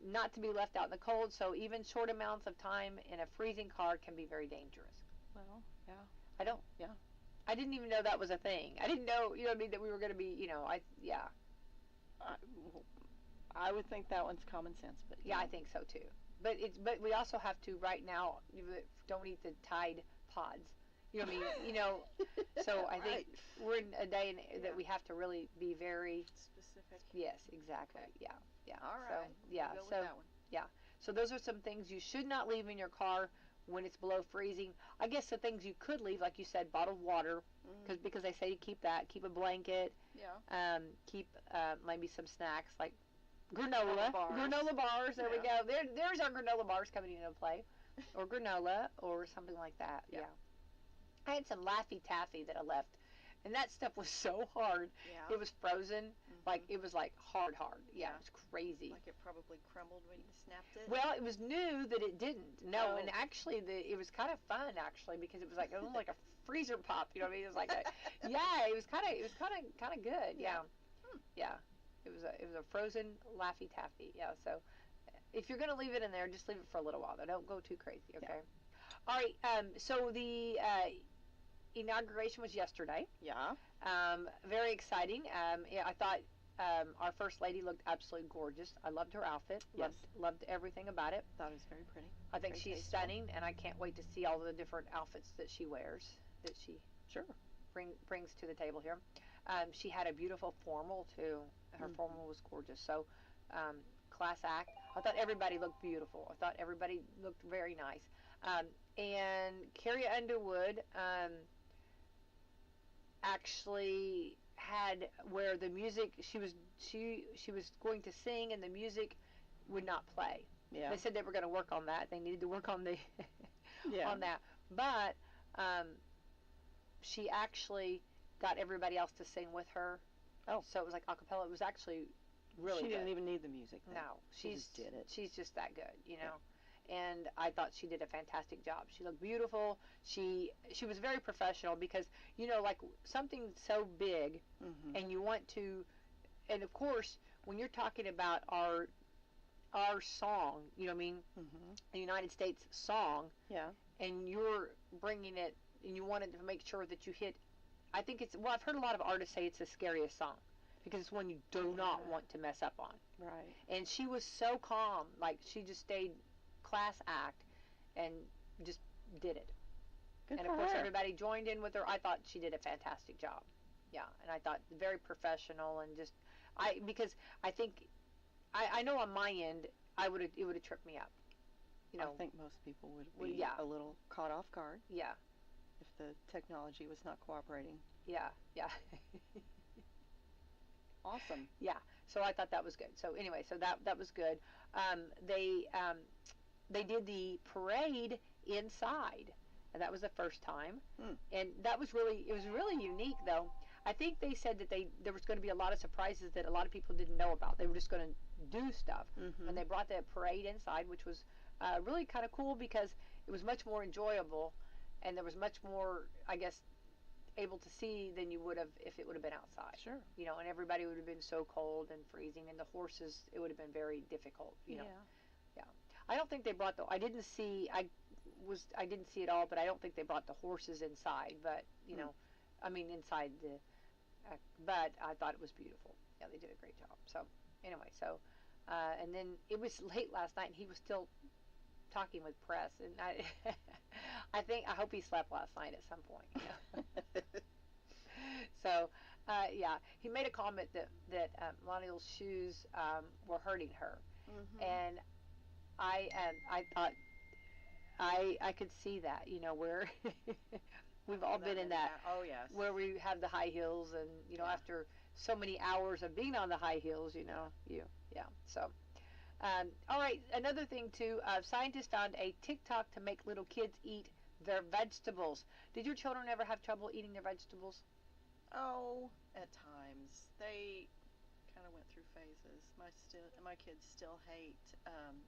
not to be left out in the cold. So even short amounts of time in a freezing car can be very dangerous. Well, yeah. I didn't even know that was a thing. I didn't know, you know what I mean, that we were going to be, I would think that one's common sense, but yeah, I think so too. But we also have to right now don't eat the Tide pods. You know what I mean? So I think we're in a day that we have to really be very specific. Yes, exactly. Okay. Yeah. All So right. We'll go with that one. So those are some things you should not leave in your car when it's below freezing. I guess the things you could leave, like you said, bottled water, because they say to keep that. Keep a blanket. Yeah. Keep maybe some snacks like granola bars. There we Yeah. go. There's our granola bars coming into play, or granola or something like that. Yeah. I had some Laffy Taffy that I left And that stuff was so hard. Yeah. It was frozen. Mhm. Like, it was like hard. Yeah, Yeah. it was crazy. Like it probably crumbled when you snapped it. Well, it was new that it didn't. No, Oh. and actually, it was kind of fun actually because it was like almost like a freezer pop. You know what I mean? It was like, yeah, it was kind of good. Yeah, Hmm. yeah. It was a frozen Laffy Taffy. Yeah. So if you're gonna leave it in there, just leave it for a little while. Though. Don't go too crazy. Okay. Yeah. All right. So the inauguration was yesterday. Yeah. Very exciting. Yeah, I thought our first lady looked absolutely gorgeous. I loved her outfit. Yes. Loved everything about it. Thought it was very pretty. I think Very she's tasteful. stunning, and I can't wait to see all the different outfits that she wears, that she Sure. brings to the table here. She had a beautiful formal too. Her Mhm. formal was gorgeous. So, class act. I thought everybody looked beautiful. I thought everybody looked very nice. And Carrie Underwood actually had where the music she was going to sing and the music would not play. Yeah. They said they were going to work on that. They needed to work on the Yeah. on that. But she actually got everybody else to sing with her. Oh. So it was like a cappella. It was actually really She good. didn't even need the music. Then. No, She just did it. She's just that good, you know. And I thought she did a fantastic job. She looked beautiful. She was very professional because, you know, like something so big, Mhm. and you want to, and of course when you're talking about our song, you know what I mean, Mhm. the United States song, Yeah. and you're bringing it, and you wanted to make sure that you hit. I think it's, well, I've heard a lot of artists say it's the scariest song because it's one you do not want to mess up on. Right. And she was so calm, like she just stayed class act and just did it. Good And for of course her. everybody joined in with her. I thought she did a fantastic job. Yeah, and I thought very professional, and just because I think I know on my end it would have tripped me up. You know. I think most people would Well, be yeah. a little caught off guard Yeah. if the technology was not cooperating. Yeah. Yeah. Awesome. Yeah. So I thought that was good. So anyway, so that was good. They did the parade inside, and that was the first time. Hmm. And it was really unique though. I think they said that there was going to be a lot of surprises that a lot of people didn't know about. They were just going to do stuff, Mhm. and they brought the parade inside, which was really kind of cool because it was much more enjoyable, and there was much more, I guess, able to see than you would have if it would have been outside. Sure. You know, and everybody would have been so cold and freezing, and the horses, it would have been very difficult. You know. Yeah. I don't think they brought I didn't see it all, but I don't think they brought the horses inside. But you know, I mean inside the. But I thought it was beautiful. Yeah, they did a great job. So anyway, and then it was late last night, and he was still talking with press, and I hope he slept last night at some point. You know? So yeah, he made a comment that Lonnie's shoes were hurting her, Mhm. and I thought I could see that, you know, where we've all been in that, Oh yes. where we have the high heels, and you know, Yeah. after so many hours of being on the high heels, you know, yeah. So, all right, another thing too, scientists found a TikTok to make little kids eat their vegetables. Did your children ever have trouble eating their vegetables? Oh, at times they kind of went through phases. My kids still hate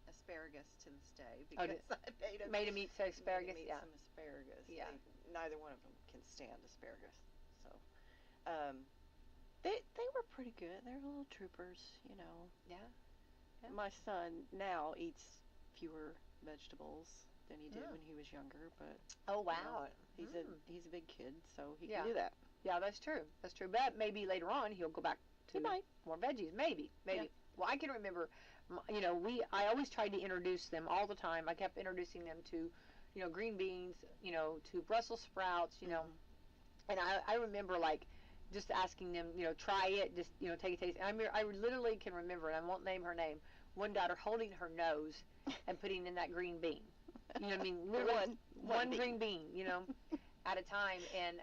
asparagus to this day because I Made them eat some asparagus. made Yeah. some asparagus. Yeah. Neither one of them can stand asparagus, so they were pretty good. They were little troopers, you know. Yeah. Yeah. My son now eats fewer vegetables than he did Yeah. when he was younger, but Oh wow. he's a big kid, so he Yeah. can do that. Yeah, that's true. That's true. But maybe later on he'll go back to He might. more veggies. Maybe. Yeah. Well, I can remember, you know, I always tried to introduce them all the time. I kept introducing them to, you know, green beans, you know, to Brussels sprouts, you know, and I remember like just asking them, you know, try it, just, you know, take a taste. And I literally can remember, and I won't name her name, one daughter holding her nose and putting in that green bean. You know what I mean? Literally one green bean, you know, at a time, and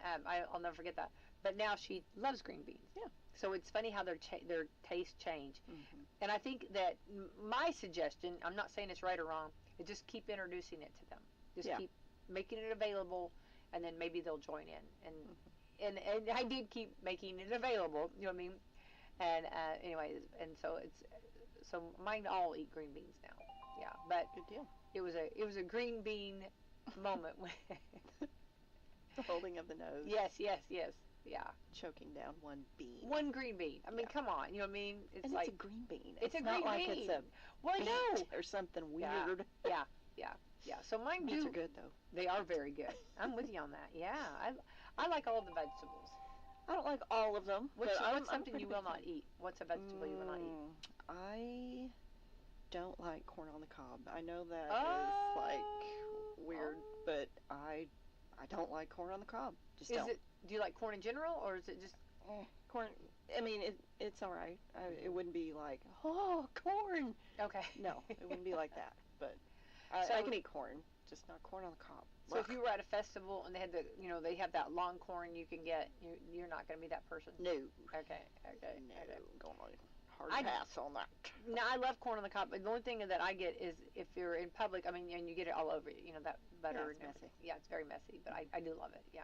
I'll never forget that. But now she loves green beans. Yeah. So it's funny how their taste change. Mhm. And I think that my suggestion, I'm not saying it's right or wrong, is just keep introducing it to them. Just Yeah. keep making it available, and then maybe they'll join in. and I did keep making it available. You know what I mean? And anyways, and so mine all eat green beans now. Yeah, but Good deal. it was a green bean moment when The holding of the nose. yes, yeah, Choking down one bean. one green bean. I mean, Yeah. come on, you know what I mean? It's And like it's a green bean. it's a not green like bean. it's a well, I know. beet or something Yeah. weird. Yeah. So mine Beets do. are good though. They are very good. I'm with you on that. Yeah, I like all the vegetables. I don't like all of them. What's but I'm something pretty you will big not fan. eat? What's a vegetable you will not eat? I don't like corn on the cob. I know that is Oh. like weird, but I don't like corn on the cob. Just Is don't. it? Do you like corn in general, or is it just? Corn. I mean, it's all right. It wouldn't be like, oh, corn. Okay. No, it wouldn't be like that. But So- I can eat corn, just not corn on the cob. So if you were at a festival and they had they have that long corn you can get, you're not going to be that person. No. Okay. No, going on hard I- pass on that. Now I love corn on the cob, but the only thing that I get is if you're in public, I mean, and you get it all over you, that butter Yeah, it's and messy. everything. Yeah, it's very messy, but I do love it. Yeah.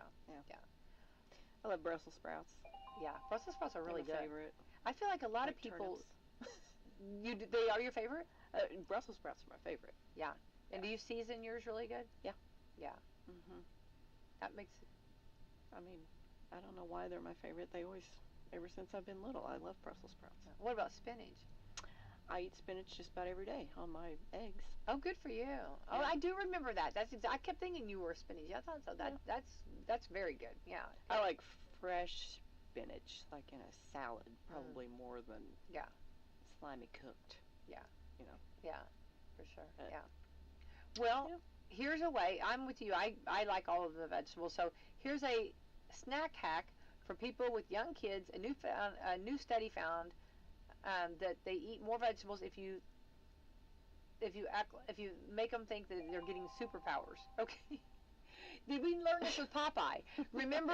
I love Brussels sprouts. Yeah. Brussels sprouts are really They're my good. favorite. I feel like a lot Like of people, turnips. they are your favorite? Brussels sprouts are my favorite. And do you season yours really good? Yeah. Yeah. Mhm. That makes I mean, I don't know why they're my favorite. They always, ever since I've been little, I love Brussels sprouts. What about spinach? I eat spinach just about every day on my eggs. Oh, good for you. Oh, Yeah. I do remember that. I kept thinking you were a spinach. I thought so. That's very good. Yeah. I like fresh spinach, like in a salad, probably more than Yeah. slimy cooked. Yeah, for sure. Uh, Yeah. Well, yeah. here's a way. I'm with you. I like all of the vegetables. So here's a snack hack for people with young kids. A new study found that they eat more vegetables if you make them think that they're getting superpowers. Okay. Did we learn this with Popeye? Remember?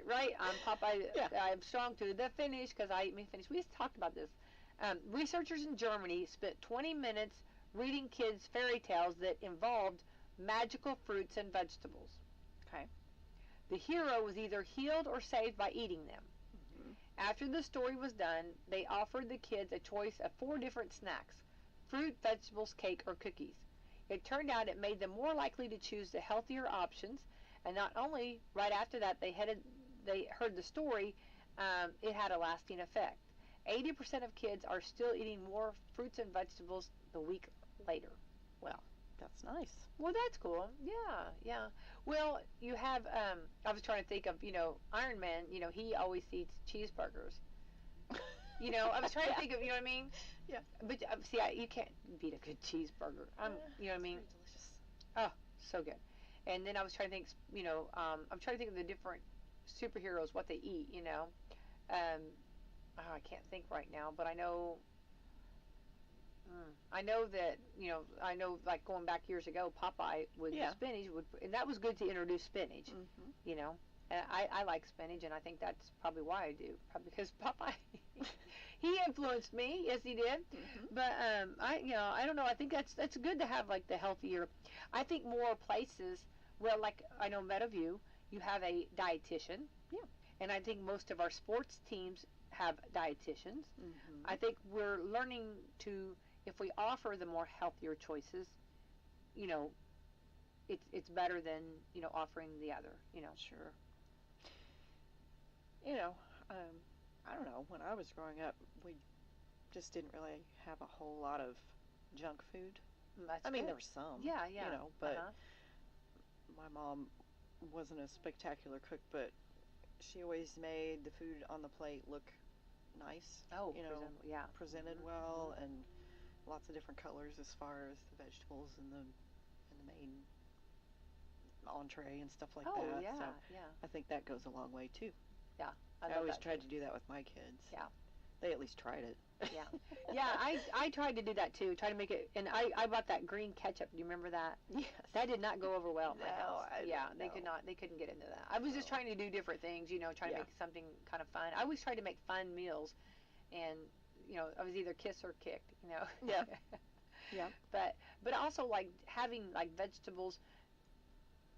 Right? I'm Popeye. Yeah. I'm strong to the finish because I eat me finish. We just talked about this. Researchers in Germany spent 20 minutes reading kids fairy tales that involved magical fruits and vegetables. Okay. The hero was either healed or saved by eating them. Mhm. After the story was done, they offered the kids a choice of 4 different snacks: fruit, vegetables, cake, or cookies. It turned out it made them more likely to choose the healthier options, and not only right after that they heard the story, it had a lasting effect. 80% of kids are still eating more fruits and vegetables the week later. That's nice. Well, that's cool. Yeah. Well, you have, I was trying to think of, Iron Man, he always eats cheeseburgers. I was trying to think of, you know what I mean? Yeah. But see, you can't beat a good cheeseburger. You know what I mean? Very delicious. So good. And then I was trying to think, I'm trying to think of the different superheroes, what they eat, I can't think right now, but I know that, I know like going back years ago, Popeye with Yeah. spinach and that was good to introduce spinach, Mhm. And I like spinach, and I think that's probably why I do, probably because Popeye, he influenced me. Yes, he did. Mhm. But I don't know. I think that's good to have like the healthier. I think more places. Well, like I know Meadowview, you have a dietitian. Yeah. And I think most of our sports teams have dietitians. Mhm. I think we're learning to, if we offer the more healthier choices, it's better than offering the other. Sure. I don't know. When I was growing up, we just didn't really have a whole lot of junk food. That's I mean, good. there was some. Yeah. But Uh-huh. my mom wasn't a spectacular cook, but she always made the food on the plate look nice. Oh, presentable, yeah. Presented Mhm. well, and lots of different colors as far as the vegetables and the main entree and stuff like Oh, that. yeah, So yeah. I think that goes a long way too. I I love always that tried too. to do that with my kids. Yeah. They at least tried it. Yeah, I tried to do that too. Try to make it, and I bought that green ketchup. Do you remember that? Yes. That did not go over well at my No, house. I Yeah, don't they know. could not. They couldn't get into that. I was just No. trying to do different things. Trying to Yeah. make something kind of fun. I always tried to make fun meals, and I was either kiss or kicked. Yeah. Yeah. But also like having like vegetables.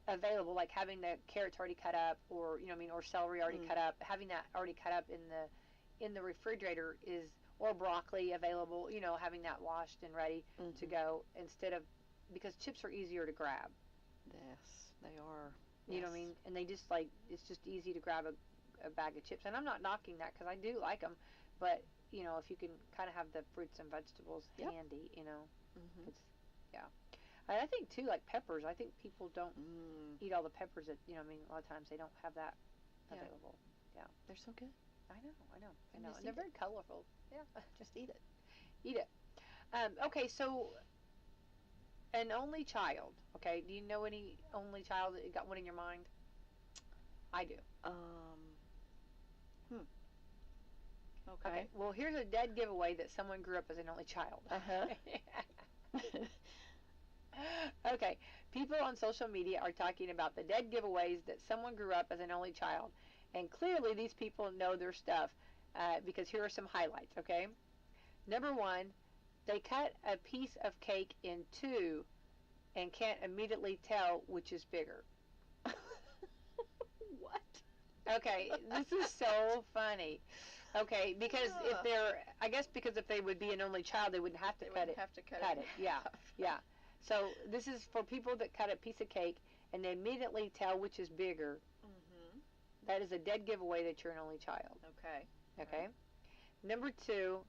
available, like having the carrots already cut up, or or celery already cut up, having that already cut up in the refrigerator is, or broccoli available, having that washed and ready to go, instead of, because chips are easier to grab. Yes, they are. You know what I mean? And they just, like, it's just easy to grab a bag of chips. And I'm not knocking that, because I do like them, but if you can kind of have the fruits and vegetables handy, Mm-hmm. it's, yeah. I think too, like peppers. I think people don't eat all the peppers that, a lot of times they don't have that available. Yeah. They're so good. I know. And And they're very colorful. Yeah. Just eat it. Eat it. Okay, so an only child. Okay, do you know any only child that got one in your mind? I do. Okay. Well, here's a dead giveaway that someone grew up as an only child. Okay. People on social media are talking about the dead giveaways that someone grew up as an only child. And clearly these people know their stuff, because here are some highlights, okay? Number 1, they cut a piece of cake in two and can't immediately tell which is bigger. What? Okay, this is so funny. Okay, because if they would be an only child, they wouldn't have to cut it. Yeah, yeah. So this is for people that cut a piece of cake and they immediately tell which is bigger. Mm-hmm. That is a dead giveaway that you're an only child. Okay. Okay. Right. Number 2,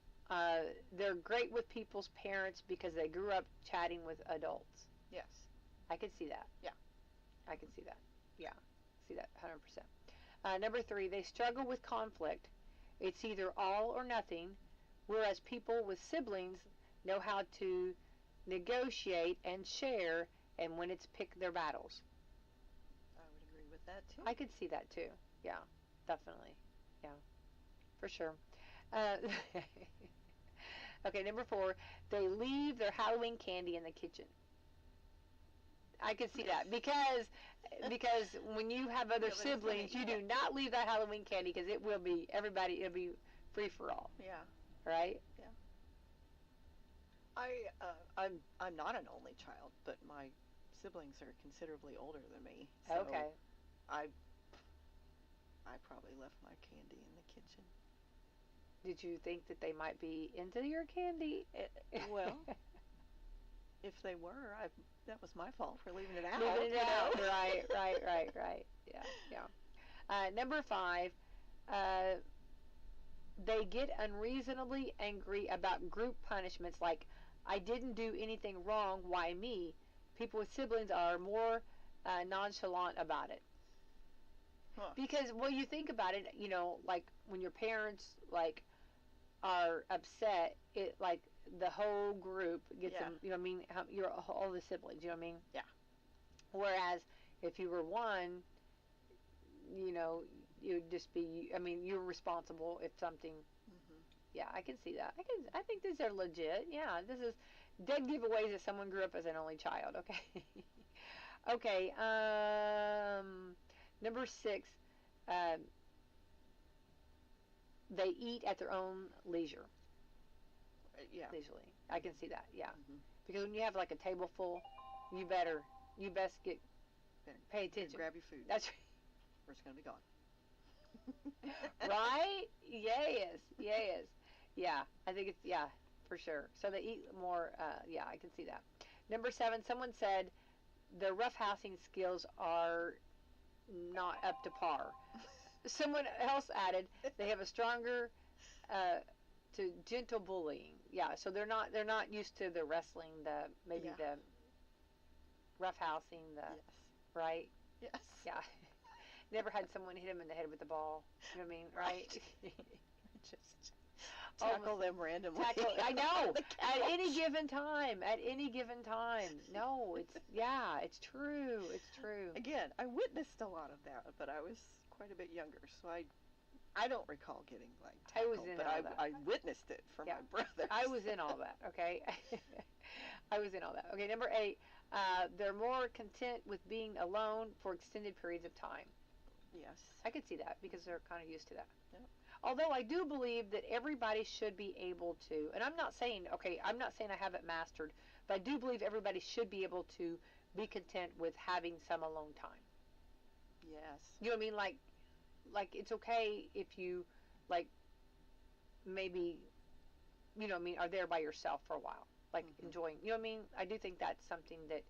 they're great with people's parents because they grew up chatting with adults. Yes. I can see that. Yeah. I can see that. Yeah. See that 100%. Number 3, they struggle with conflict. It's either all or nothing, whereas people with siblings know how to negotiate and share, and when it's pick their battles. I would agree with that too. I could see that too. Yeah, definitely. Yeah, for sure. Okay, number 4, they leave their Halloween candy in the kitchen. I could see that because when you have other siblings, you do not leave that Halloween candy, because it'll be free for all. Yeah. Right? Yeah. I'm not an only child, but my siblings are considerably older than me. So Okay. I probably left my candy in the kitchen. Did you think that they might be into your candy? Well, if they were, that was my fault for leaving it out. Leaving it out. Right. Yeah. Number 5, they get unreasonably angry about group punishments, like, I didn't do anything wrong, why me? People with siblings are more nonchalant about it. Huh. Because, well, you think about it, like when your parents, like, are upset, it, like, the whole group gets them, you're all the siblings, you know what I mean? Yeah. Whereas if you were one, you'd just be, you're responsible if something. Mm-hmm. Yeah, I can see that. I think these are legit. Yeah, this is dead giveaways that someone grew up as an only child. Okay. Okay. Number 6, they eat at their own leisure. Yeah. Leisurely. I can see that. Yeah. Mm-hmm. Because when you have like a table full, you best pay attention. Grab your food. That's right. Or it's gonna be gone. Right? Yes. Yeah, I think it's, for sure. So they eat more, I can see that. Number 7, someone said their roughhousing skills are not up to par. Someone else added they have a stronger to gentle bullying. Yeah, so they're not used to the wrestling, the roughhousing, Yes. right? Yes. Yeah. Never had someone hit him in the head with a ball. You know what I mean? Right? Just tackle them randomly. I know. At any given time. No, it's true. It's true. Again, I witnessed a lot of that, but I was quite a bit younger, so I don't recall getting like tackled, I was in but all that. I witnessed it for my brothers. I was in all that, okay? I was in all that. Okay, number 8, they're more content with being alone for extended periods of time. Yes. I could see that because they're kind of used to that. Yep. Although I do believe that everybody should be able to, and I'm not saying I have it mastered, but I do believe everybody should be able to be content with having some alone time. Yes. You know what I mean? Like it's okay if you, like, maybe, you know what I mean, are there by yourself for a while, like enjoying. You know what I mean? I do think that's something that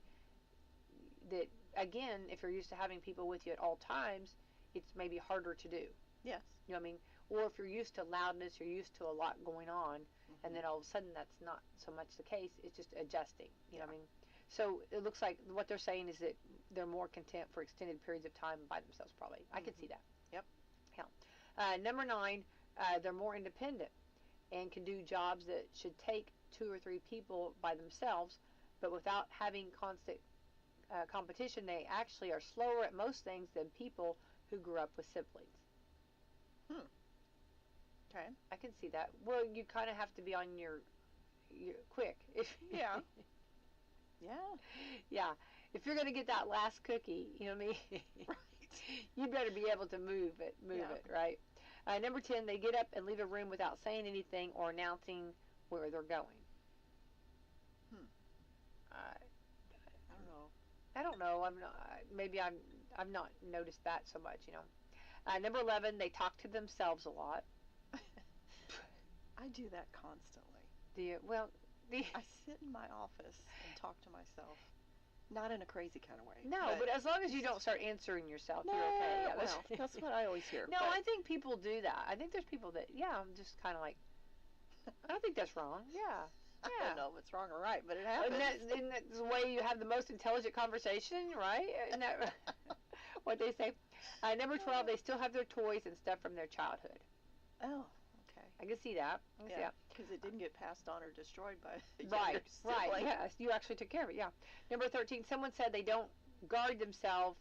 again, if you're used to having people with you at all times, it's maybe harder to do. Yes. You know what I mean? Or if you're used to loudness, you're used to a lot going on, and then all of a sudden that's not so much the case. It's just adjusting. You know what I mean? So it looks like what they're saying is that they're more content for extended periods of time by themselves, probably. I can see that. Yep. Yeah. Number 9, they're more independent and can do jobs that should take 2 or 3 people by themselves, but without having constant competition, they actually are slower at most things than people who grew up with siblings. Okay. I can see that. Well, you kind of have to be on your quick. Yeah. Yeah. Yeah. If you're going to get that last cookie, you know what I mean? Right. You better be able to move it, right? Number 10, they get up and leave a room without saying anything or announcing where they're going. I don't know. I'm not. Maybe I've not noticed that so much. You know. Number 11, they talk to themselves a lot. I do that constantly. Do you? Well, I sit in my office and talk to myself. Not in a crazy kind of way. No, but as long as you don't start answering yourself, no, you're okay. Yeah, well, that's what I always hear. No, I think people do that. I think there's people that, I'm just kind of like, I don't think that's wrong. Yeah. I don't know if it's wrong or right, but it happens. Isn't that the way you have the most intelligent conversation, right? Isn't that what they say? Number 12, they still have their toys and stuff from their childhood. Oh, okay. I can see that. Because it didn't get passed on or destroyed by the Right, sibling. right. Yes, you actually took care of it. Yeah. Number 13, someone said they don't guard themselves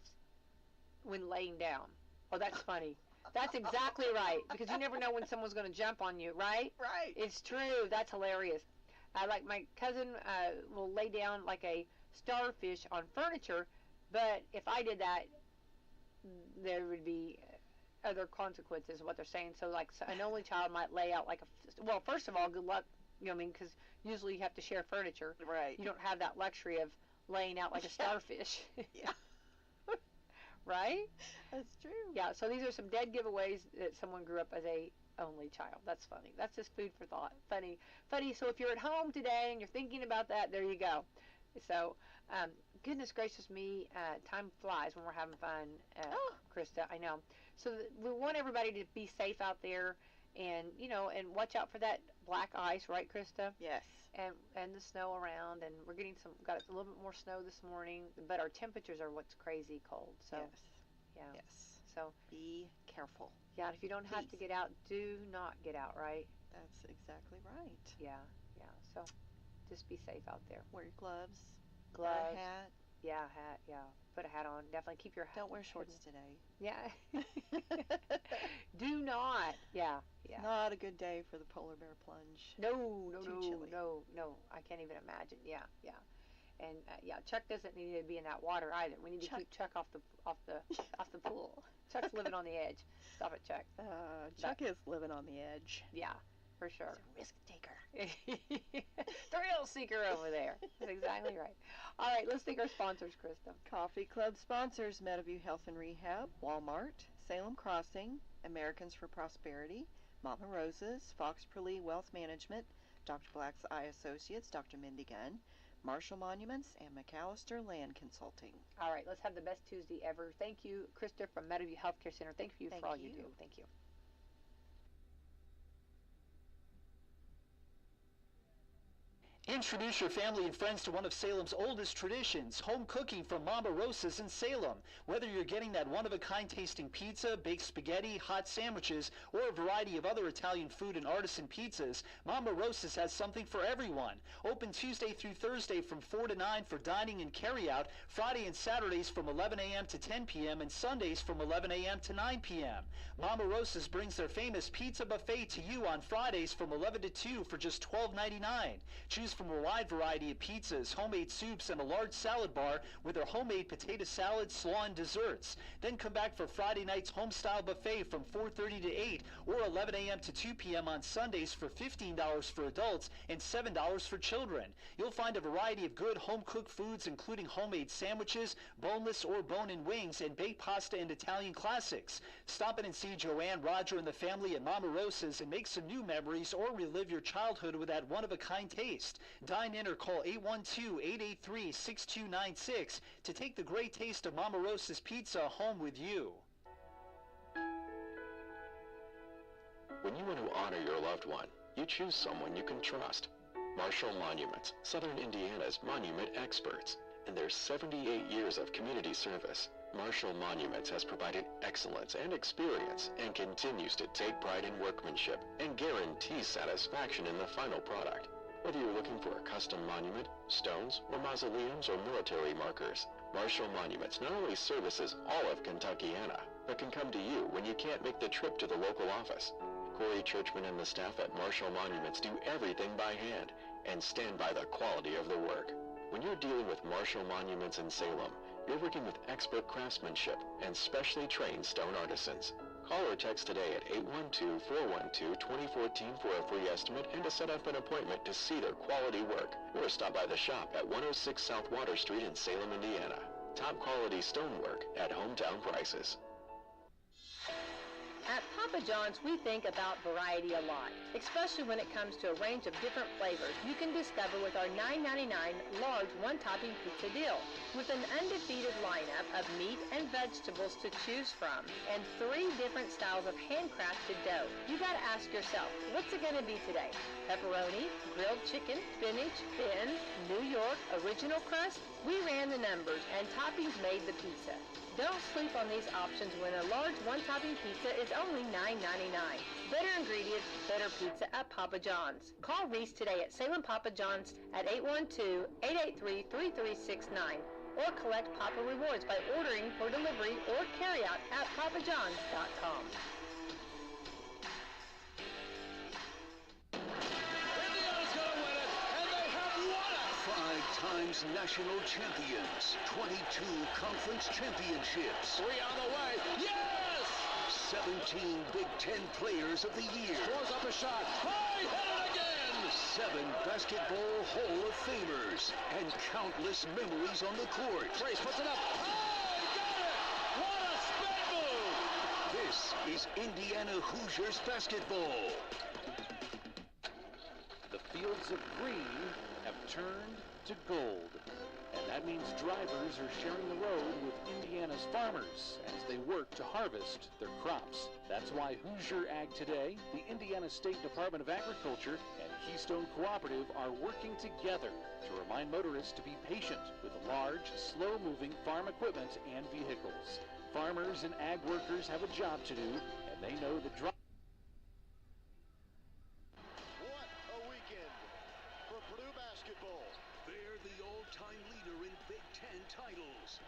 when laying down. Oh, that's funny. That's exactly right, because you never know when someone's going to jump on you, right? Right. It's true. That's hilarious. Like my cousin will lay down like a starfish on furniture, but if I did that, there would be other consequences, what they're saying. So, like, an only child might lay out like well, first of all, good luck, you know what I mean, because usually you have to share furniture. Right. You don't have that luxury of laying out like a starfish. Yeah. Right? That's true. Yeah, so these are some dead giveaways that someone grew up as a only child. That's funny. That's just food for thought. Funny. So if you're at home today and you're thinking about that, there you go. So, goodness gracious me, time flies when we're having fun, Krista. I know. So we want everybody to be safe out there, and and watch out for that black ice, right, Krista? Yes. And the snow around, and we're got a little bit more snow this morning, but our temperatures are what's crazy cold. So, yes. Yeah. Yes. So be careful. Yeah, if you don't have to get out, do not get out, right? That's exactly right. Yeah. So just be safe out there. Wear your gloves. Gloves. Wear a hat. Yeah, hat. Yeah, put a hat on. Definitely keep your hat. Don't wear shorts today. Yeah. Do not. Yeah. Not a good day for the polar bear plunge. No. Too chilly. No. I can't even imagine. Yeah. And Chuck doesn't need to be in that water either. We need to keep Chuck off the pool. Chuck's living on the edge. Stop it, Chuck. Chuck is living on the edge. Yeah, for sure. He's a risk taker. Thrill seeker over there. That's exactly right. All right, let's thank our sponsors, Krista. Coffee Club sponsors: Meadowview Health and Rehab, Walmart, Salem Crossing, Americans for Prosperity, Mama Rose's, Fox Perlee Wealth Management, Dr. Black's Eye Associates, Dr. Mindy Gunn, Marshall Monuments, and McAllister Land Consulting. All right, let's have the best Tuesday ever. Thank you, Krista from Meadowview Healthcare Center. Thank you for all you do. Thank you. Introduce your family and friends to one of Salem's oldest traditions, home cooking from Mama Rosa's in Salem. Whether you're getting that one-of-a-kind tasting pizza, baked spaghetti, hot sandwiches, or a variety of other Italian food and artisan pizzas, Mama Rosa's has something for everyone. Open Tuesday through Thursday from 4 to 9 for dining and carry-out, Friday and Saturdays from 11 a.m. to 10 p.m., and Sundays from 11 a.m. to 9 p.m. Mama Rosa's brings their famous pizza buffet to you on Fridays from 11 to 2 for just $12.99. Choose from a wide variety of pizzas, homemade soups, and a large salad bar with their homemade potato salad, slaw, and desserts. Then come back for Friday night's home-style buffet from 4:30 to 8 or 11 a.m. to 2 p.m. on Sundays for $15 for adults and $7 for children. You'll find a variety of good home-cooked foods, including homemade sandwiches, boneless or bone-in wings, and baked pasta and Italian classics. Stop in and see Joanne, Roger, and the family at Mama Rosa's and make some new memories or relive your childhood with that one-of-a-kind taste. Dine in or call 812-883-6296 to take the great taste of Mama Rosa's pizza home with you. When you want to honor your loved one, you choose someone you can trust. Marshall Monuments, Southern Indiana's monument experts. In their 78 years of community service, Marshall Monuments has provided excellence and experience and continues to take pride in workmanship and guarantees satisfaction in the final product. Whether you're looking for a custom monument, stones, or mausoleums or military markers, Marshall Monuments not only services all of Kentuckiana, but can come to you when you can't make the trip to the local office. Corey Churchman and the staff at Marshall Monuments do everything by hand and stand by the quality of the work. When you're dealing with Marshall Monuments in Salem, you're working with expert craftsmanship and specially trained stone artisans. Call or text today at 812-412-2014 for a free estimate and to set up an appointment to see their quality work. Or stop by the shop at 106 South Water Street in Salem, Indiana. Top quality stonework at hometown prices. At Papa John's, we think about variety a lot, especially when it comes to a range of different flavors you can discover with our $9.99 large one-topping pizza deal. With an undefeated lineup of meat and vegetables to choose from and 3 different styles of handcrafted dough, you gotta ask yourself, what's it gonna be today? Pepperoni, grilled chicken, spinach, thin, New York, original crust? We ran the numbers and toppings made the pizza. Don't sleep on these options when a large one-topping pizza is only $9.99. Better ingredients, better pizza at Papa John's. Call Reese today at Salem Papa John's at 812-883-3369 or collect Papa Rewards by ordering for delivery or carryout at papajohns.com. Indiana's going to win it, and they have won it! 5 times national champions, 22 conference championships, 3 on the way. Yes! 17 Big Ten Players of the Year, Throws up a shot. High, hit it again! 7 Basketball Hall of Famers, and countless memories on the court. Trace puts it up. High, got it! What a spin move! This is Indiana Hoosiers basketball. The fields of green have turned to gold. And that means drivers are sharing the road with Indiana's farmers as they work to harvest their crops. That's why Hoosier Ag Today, the Indiana State Department of Agriculture, and Keystone Cooperative are working together to remind motorists to be patient with large, slow-moving farm equipment and vehicles. Farmers and ag workers have a job to do, and they know that What a weekend for Purdue basketball. They're the all-time leader in Big Ten titles.